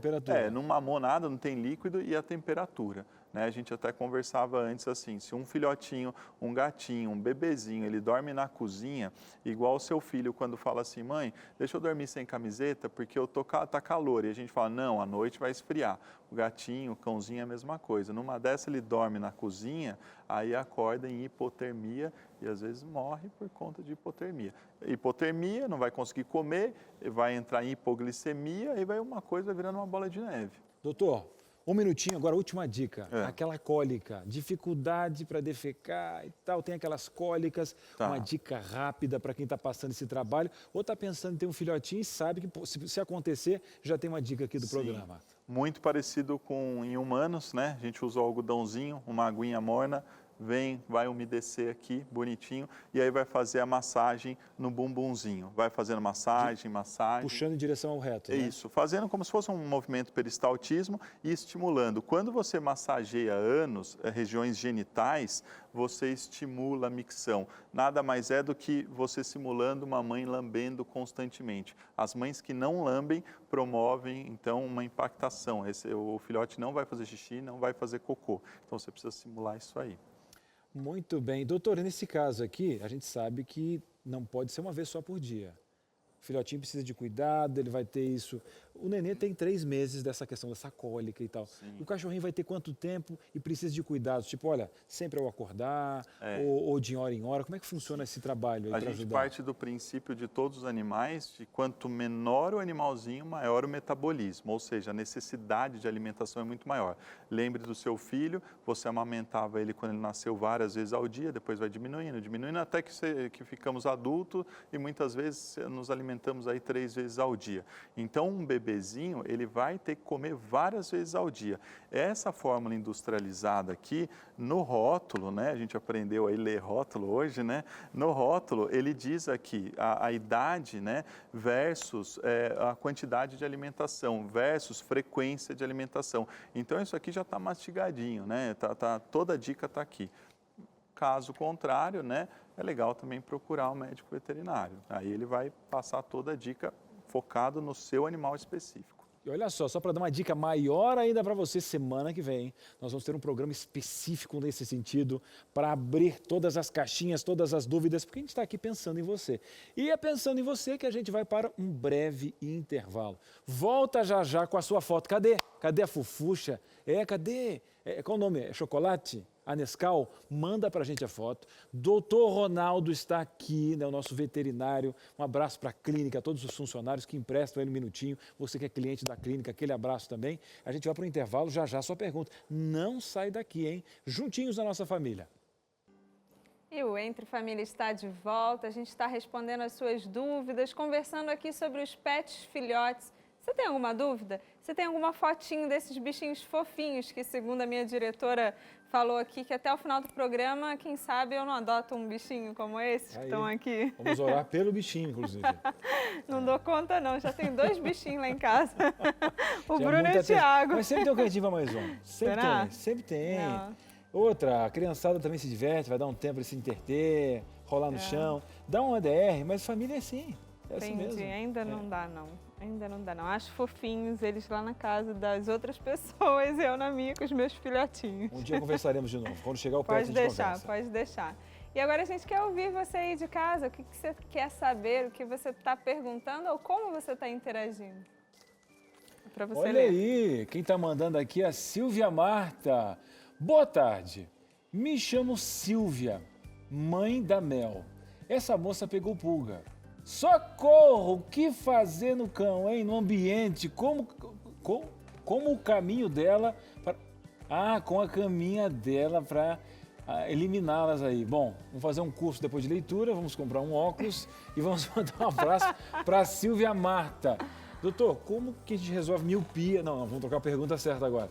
não mamou nada, não tem líquido, e a temperatura. Né? A gente até conversava antes assim, se um filhotinho, um gatinho, um bebezinho, ele dorme na cozinha, igual o seu filho quando fala assim, mãe, deixa eu dormir sem camiseta porque tá calor. E a gente fala, não, à noite vai esfriar. O gatinho, o cãozinho é a mesma coisa. Numa dessa ele dorme na cozinha, aí acorda em hipotermia e às vezes morre por conta de hipotermia. Hipotermia, não vai conseguir comer, vai entrar em hipoglicemia e vai uma coisa virando uma bola de neve. Doutor, um minutinho, agora última dica. Aquela cólica, dificuldade para defecar e tal, tem aquelas cólicas, uma dica rápida para quem está passando esse trabalho, ou está pensando em ter um filhotinho e sabe que se acontecer, já tem uma dica aqui do programa. Muito parecido com em humanos, né? A gente usa o algodãozinho, uma aguinha morna, vai umedecer aqui, bonitinho, e aí vai fazer a massagem no bumbumzinho. Vai fazendo massagem. Puxando em direção ao reto, né? Isso, fazendo como se fosse um movimento peristaltismo e estimulando. Quando você massageia ânus, regiões genitais, você estimula a micção. Nada mais é do que você simulando uma mãe lambendo constantemente. As mães que não lambem promovem, então, uma impactação. O filhote não vai fazer xixi, não vai fazer cocô. Então, você precisa simular isso aí. Muito bem. Doutor, nesse caso aqui, a gente sabe que não pode ser uma vez só por dia. O filhotinho precisa de cuidado, ele vai ter isso. O nenê tem 3 meses dessa questão dessa cólica e tal. Sim. O cachorrinho vai ter quanto tempo e precisa de cuidados? Tipo, olha, sempre ao acordar ou de hora em hora. Como é que funciona esse trabalho aí para ajudar? A gente parte do princípio de todos os animais, de quanto menor o animalzinho, maior o metabolismo. Ou seja, a necessidade de alimentação é muito maior. Lembre do seu filho, você amamentava ele quando ele nasceu várias vezes ao dia, depois vai diminuindo até que ficamos adultos e muitas vezes nos alimentamos aí 3 vezes ao dia. Então, um bebezinho, ele vai ter que comer várias vezes ao dia. Essa fórmula industrializada aqui, no rótulo, né, a gente aprendeu a ler rótulo hoje, né, no rótulo ele diz aqui a idade, né, versus a quantidade de alimentação, versus frequência de alimentação. Então, isso aqui já está mastigadinho, né, toda a dica está aqui. Caso contrário, né, é legal também procurar um médico veterinário. Aí ele vai passar toda a dica focado no seu animal específico. E olha só para dar uma dica maior ainda para você, semana que vem, nós vamos ter um programa específico nesse sentido, para abrir todas as caixinhas, todas as dúvidas, porque a gente está aqui pensando em você. E é pensando em você que a gente vai para um breve intervalo. Volta já com a sua foto. Cadê? Cadê a Fufuxa? Cadê? Qual o nome? É Chocolate? A Nescau, manda para a gente a foto. Doutor Ronaldo está aqui, né, o nosso veterinário. Um abraço para a clínica, todos os funcionários que emprestam ele um minutinho. Você que é cliente da clínica, aquele abraço também. A gente vai para o intervalo, já sua pergunta. Não sai daqui, hein? Juntinhos da nossa família. E o Entre Família está de volta, a gente está respondendo as suas dúvidas, conversando aqui sobre os pets filhotes. Você tem alguma dúvida? Você tem alguma fotinho desses bichinhos fofinhos que, segundo a minha diretora falou aqui, que até o final do programa, quem sabe eu não adoto um bichinho como esses que estão aqui. Vamos orar pelo bichinho, inclusive. Não dou conta não, já tenho 2 bichinhos lá em casa. O Já é Bruno e muita o Thiago. Mas sempre tem um cantinho para mais um. Sempre Será? tem, sempre tem. Não. Outra, a criançada também se diverte, vai dar um tempo de se interter, rolar no chão, dá um ADR, mas família é assim. É assim Entendi, mesmo. ainda não dá não. Ainda não dá não. Acho fofinhos eles lá na casa das outras pessoas e eu na minha com os meus filhotinhos. Um dia conversaremos de novo. Quando chegar o pet, a Pode gente deixar, conversa. pode deixar. E agora a gente quer ouvir você aí de casa. O que você quer saber, o que você está perguntando ou como você está interagindo? Para você Olha ler. aí, quem está mandando aqui é a Silvia Marta. Boa tarde. Me chamo Silvia, mãe da Mel. Essa moça pegou pulga. Socorro! O que fazer no cão, hein? No ambiente? Como o caminho dela... com a caminha dela para eliminá-las aí. Bom, vamos fazer um curso depois de leitura, vamos comprar um óculos e vamos mandar um abraço para a Silvia Marta. Doutor, como que a gente resolve miopia? Não, vamos trocar a pergunta certa agora.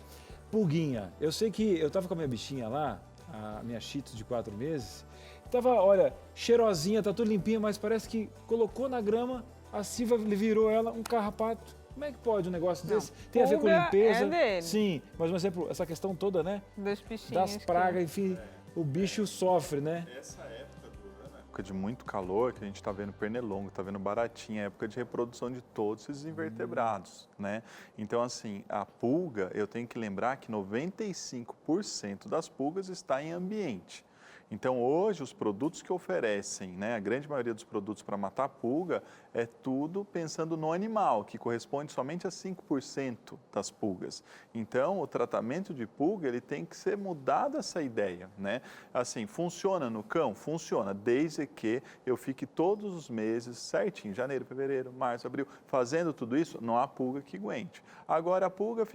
Pulguinha. Eu sei que eu estava com a minha bichinha lá, a minha Shih Tzu de 4 meses, estava, olha, cheirosinha, tá tudo limpinha, mas parece que colocou na grama, a Silvia virou ela um carrapato. Como é que pode um negócio desse? Tem a ver com pulga limpeza? é dele. Sim, mas, por exemplo, essa questão toda, né? Dos bichinhos. Das pragas, enfim, o bicho sofre, né? Essa época do ano, época de muito calor, que a gente está vendo pernilongo, está vendo baratinha, é época de reprodução de todos esses invertebrados, né? Então, assim, a pulga, eu tenho que lembrar que 95% das pulgas está em ambiente. Então, hoje, os produtos que oferecem, né, a grande maioria dos produtos para matar a pulga, é tudo pensando no animal, que corresponde somente a 5% das pulgas. Então, o tratamento de pulga, ele tem que ser mudado essa ideia, né? Assim, funciona no cão? Funciona, desde que eu fique todos os meses certinho, janeiro, fevereiro, março, abril, fazendo tudo isso, não há pulga que aguente. Agora, a pulga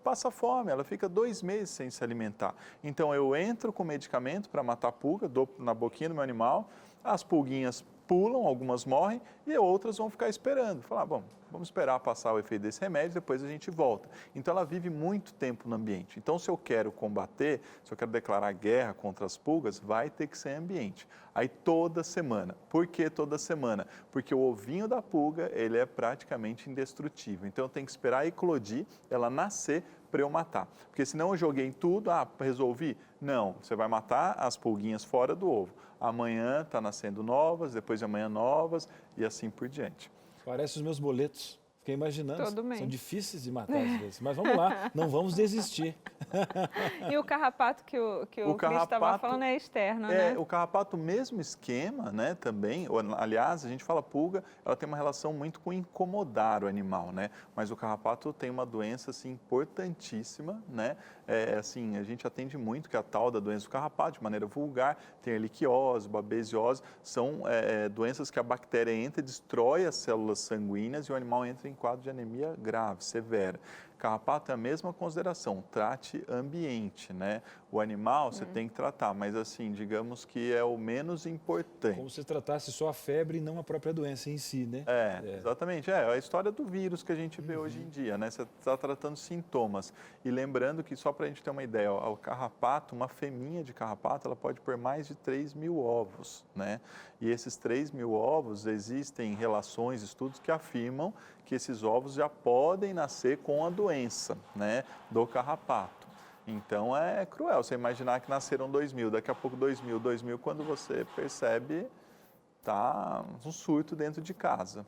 passa fome, ela fica 2 meses sem se alimentar. Então, eu entro com medicamento para matar a pulga, dou na boquinha do meu animal, as pulguinhas pulam, algumas morrem e outras vão ficar esperando. Falar, bom, vamos esperar passar o efeito desse remédio, depois a gente volta. Então ela vive muito tempo no ambiente. Então se eu quero combater, se eu quero declarar guerra contra as pulgas, vai ter que ser ambiente. Aí toda semana. Por que toda semana? Porque o ovinho da pulga, ele é praticamente indestrutível. Então eu tenho que esperar eclodir, ela nascer para eu matar. Porque senão eu joguei tudo, resolvi? Não, você vai matar as pulguinhas fora do ovo. Amanhã está nascendo novas, depois de amanhã novas e assim por diante. Parece os meus boletos. Fiquei imaginando. Todo mês. São difíceis de matar às vezes. Mas vamos lá, não vamos desistir. E o carrapato que o Cris estava falando é externo, né? O carrapato, mesmo esquema, né, também. Aliás, a gente fala pulga, ela tem uma relação muito com incomodar o animal, né? Mas o carrapato tem uma doença, assim, importantíssima, né? Assim, a gente atende muito, que é a tal da doença do carrapato, de maneira vulgar. Tem a erliquiose, babesiose, são doenças que a bactéria entra e destrói as células sanguíneas e o animal entra em quadro de anemia grave, severa. Carrapato é a mesma consideração, trate ambiente, né? O animal você tem que tratar, mas assim, digamos que é o menos importante. Como se tratasse só a febre e não a própria doença em si, né? Exatamente. É a história do vírus que a gente vê hoje em dia, né? Você está tratando sintomas. E lembrando que, só para a gente ter uma ideia, o carrapato, uma feminha de carrapato, ela pode pôr mais de 3.000 ovos, né? E esses 3.000 ovos, existem relações, estudos que afirmam que esses ovos já podem nascer com a doença, né, do carrapato. Então é cruel você imaginar que nasceram 2.000, daqui a pouco 2.000, quando você percebe, tá um surto dentro de casa.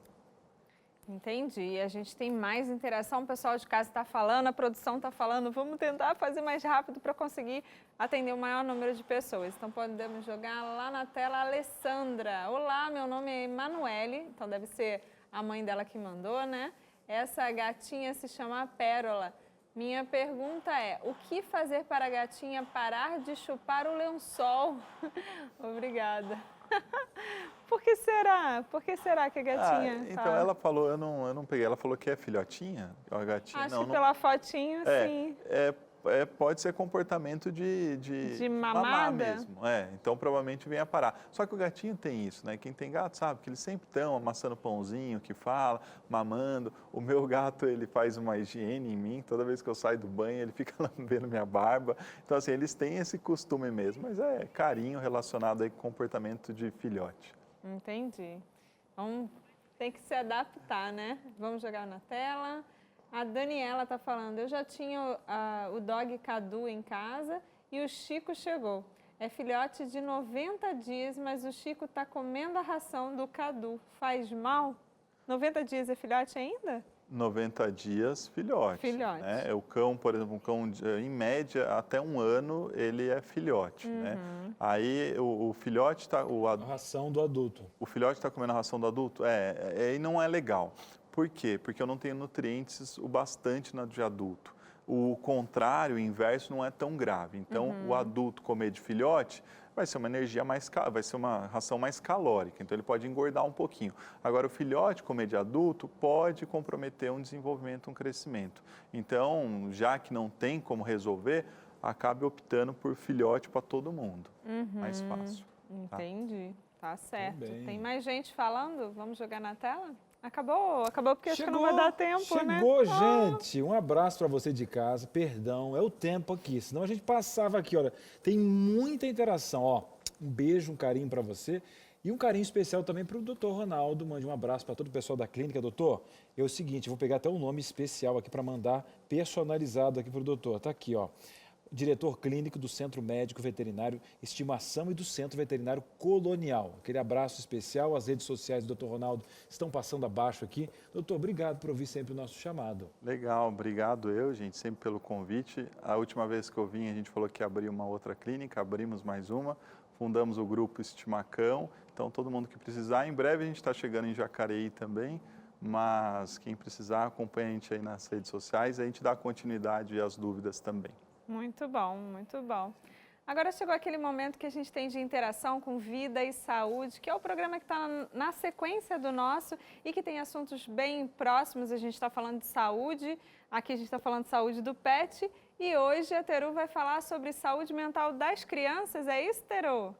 Entendi. A gente tem mais interação, o pessoal de casa está falando, a produção está falando, vamos tentar fazer mais rápido para conseguir atender o maior número de pessoas. Então podemos jogar lá na tela a Alessandra. Olá, meu nome é Emanuele, então deve ser a mãe dela que mandou, né? Essa gatinha se chama Pérola. Minha pergunta é, o que fazer para a gatinha parar de chupar o lençol? Obrigada. Por que será? Por que será que a gatinha... Então ela falou, eu não peguei, ela falou que é filhotinha, a gatinha. Acho que pela fotinho, sim. pode ser comportamento de mamar mamada? mesmo. Então provavelmente vem a parar. Só que o gatinho tem isso, né? Quem tem gato sabe que eles sempre estão amassando pãozinho, que fala, mamando. O meu gato, ele faz uma higiene em mim. Toda vez que eu saio do banho, ele fica lambendo minha barba. Então, assim, eles têm esse costume mesmo. Mas é carinho relacionado aí com comportamento de filhote. Entendi. Então, tem que se adaptar, né? Vamos jogar na tela. A Daniela está falando, eu já tinha o dog Cadu em casa e o Chico chegou. É filhote de 90 dias, mas o Chico está comendo a ração do Cadu. Faz mal? 90 dias é filhote ainda? 90 dias, filhote. Filhote. Né? O cão, por exemplo, um cão, em média, até 1 ano, ele é filhote. Né? Aí o filhote está... A ração do adulto. O filhote está comendo a ração do adulto? E não é legal. Por quê? Porque eu não tenho nutrientes o bastante na de adulto. O contrário, o inverso, não é tão grave. Então, o adulto comer de filhote vai ser uma energia vai ser uma ração mais calórica. Então, ele pode engordar um pouquinho. Agora, o filhote comer de adulto pode comprometer um desenvolvimento, um crescimento. Então, já que não tem como resolver, acabe optando por filhote para todo mundo. Mais fácil. Entendi. Tá certo. Bem. Tem mais gente falando? Vamos jogar na tela? Acabou porque acho que não vai dar tempo, né? Chegou, gente. Um abraço para você de casa. Perdão, é o tempo aqui. Senão a gente passava aqui, olha. Tem muita interação, ó. Um beijo, um carinho para você. E um carinho especial também para o doutor Ronaldo. Mande um abraço para todo o pessoal da clínica. Doutor, é o seguinte, eu vou pegar até um nome especial aqui para mandar personalizado aqui para o doutor. Tá aqui, ó. Diretor clínico do Centro Médico Veterinário Estimação e do Centro Veterinário Colonial. Aquele abraço especial, as redes sociais do Dr. Ronaldo estão passando abaixo aqui. Doutor, obrigado por ouvir sempre o nosso chamado. Legal, obrigado gente, sempre pelo convite. A última vez que eu vim, a gente falou que ia abrir uma outra clínica, abrimos mais uma, fundamos o grupo Estimacão. Então, todo mundo que precisar, em breve a gente está chegando em Jacareí também, mas quem precisar, acompanha a gente aí nas redes sociais, a gente dá continuidade às dúvidas também. Muito bom, muito bom. Agora chegou aquele momento que a gente tem de interação com Vida e Saúde, que é o programa que está na sequência do nosso e que tem assuntos bem próximos. A gente está falando de saúde, aqui a gente está falando de saúde do pet e hoje a Teru vai falar sobre saúde mental das crianças. É isso, Teru?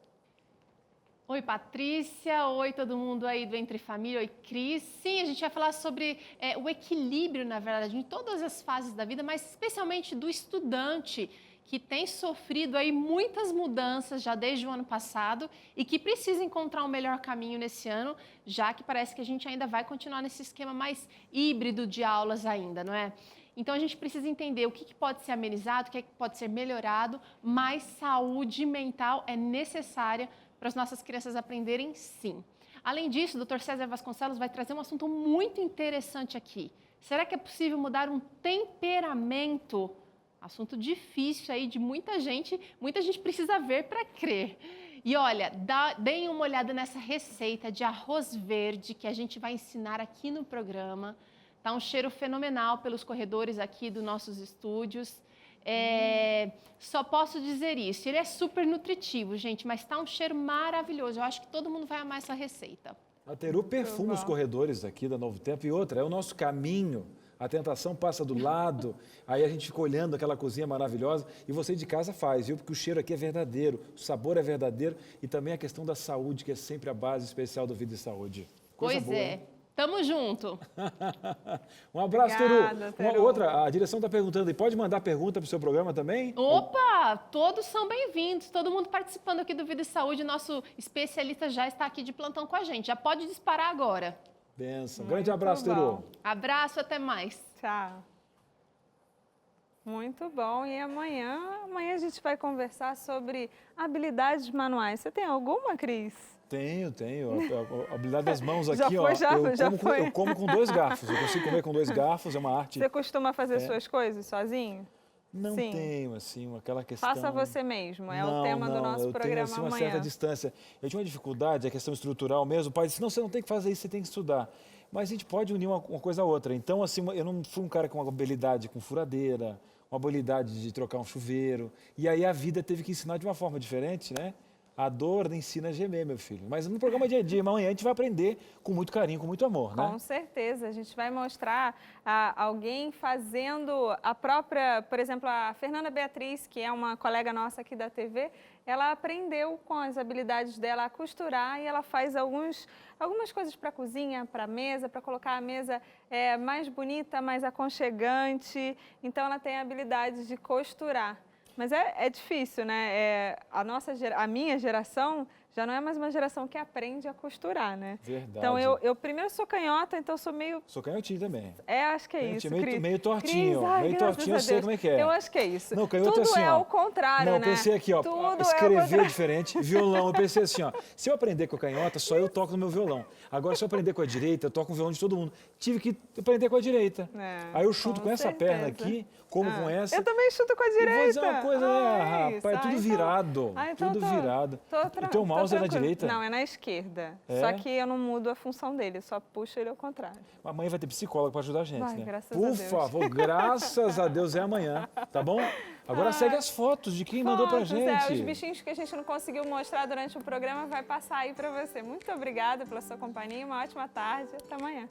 Oi, Patrícia. Oi, todo mundo aí do Entre Família. Oi, Cris. Sim, a gente vai falar sobre o equilíbrio, na verdade, em todas as fases da vida, mas especialmente do estudante que tem sofrido aí muitas mudanças já desde o ano passado e que precisa encontrar um melhor caminho nesse ano, já que parece que a gente ainda vai continuar nesse esquema mais híbrido de aulas ainda, não é? Então, a gente precisa entender o que pode ser amenizado, o que pode ser melhorado, mas saúde mental é necessária para as nossas crianças aprenderem, sim. Além disso, o Dr. César Vasconcelos vai trazer um assunto muito interessante aqui. Será que é possível mudar um temperamento? Assunto difícil aí de muita gente precisa ver para crer. E olha, deem uma olhada nessa receita de arroz verde que a gente vai ensinar aqui no programa. Tá um cheiro fenomenal pelos corredores aqui dos nossos estúdios. Só posso dizer isso, ele é super nutritivo, gente, mas tá um cheiro maravilhoso. Eu acho que todo mundo vai amar essa receita. A Teru perfuma os corredores aqui da Novo Tempo e outra, é o nosso caminho. A tentação passa do lado, aí a gente fica olhando aquela cozinha maravilhosa e você de casa faz, viu? Porque o cheiro aqui é verdadeiro, o sabor é verdadeiro e também a questão da saúde, que é sempre a base especial do Vida e Saúde. Coisa boa, é. Tamo junto. Um abraço, Obrigada, Teru. Uma outra, a direção está perguntando, e pode mandar pergunta para o seu programa também? Opa, todos são bem-vindos, todo mundo participando aqui do Vida e Saúde, nosso especialista já está aqui de plantão com a gente, já pode disparar agora. Benção. Grande abraço, Teru. Abraço, até mais. Tchau. Muito bom. E amanhã a gente vai conversar sobre habilidades manuais. Você tem alguma, Cris? Tenho. A habilidade das mãos aqui, já foi. Eu como com 2 garfos. Eu consigo comer com 2 garfos, é uma arte. Você costuma fazer suas coisas sozinho? Não Sim. Tenho, assim, aquela questão... Faça você mesmo, é o tema do nosso programa tenho, assim, uma amanhã. certa distância. Eu tinha uma dificuldade, a questão estrutural mesmo. O pai disse, não, você não tem que fazer isso, você tem que estudar. Mas a gente pode unir uma coisa a outra. Então, assim, eu não fui um cara com uma habilidade com furadeira, uma habilidade de trocar um chuveiro. E aí a vida teve que ensinar de uma forma diferente, né? A dor ensina a gemer, meu filho. Mas no programa Dia a Dia, amanhã a gente vai aprender com muito carinho, com muito amor, né? Com certeza. A gente vai mostrar alguém fazendo a própria... Por exemplo, a Fernanda Beatriz, que é uma colega nossa aqui da TV, ela aprendeu com as habilidades dela a costurar e ela faz algumas coisas para a cozinha, para a mesa, para colocar a mesa mais bonita, mais aconchegante. Então, ela tem a habilidade de costurar. Mas é difícil, né? A minha geração já não é mais uma geração que aprende a costurar, né? Verdade. Então, eu primeiro sou canhota, então sou meio... Sou canhotinho também. Acho que é isso, Cris. Meio tortinho. Cris, meio tortinho, eu sei como é que é. Eu acho que é isso. Não, canhoto Tudo assim, é ó. ao contrário, não, né? Eu pensei aqui, ó, Tudo escrever diferente, violão. Eu pensei assim, ó, se eu aprender com a canhota, só eu toco no meu violão. Agora, se eu aprender com a direita, eu toco o violão de todo mundo. Tive que aprender com a direita. Aí eu chuto com essa perna aqui, como com essa. Eu também chuto com a direita. E vou dizer uma coisa, rapaz, tudo virado. Então tudo virado. O teu mouse é na direita? Não, é na esquerda. Só que eu não mudo a função dele, só puxo ele ao contrário. Amanhã vai ter psicólogo para ajudar a gente, né? Graças a Deus. Por favor, graças a Deus é amanhã, tá bom? Agora segue as fotos de quem mandou pra gente. Os bichinhos que a gente não conseguiu mostrar durante o programa vai passar aí para você. Muito obrigada pela sua companhia, uma ótima tarde, até amanhã.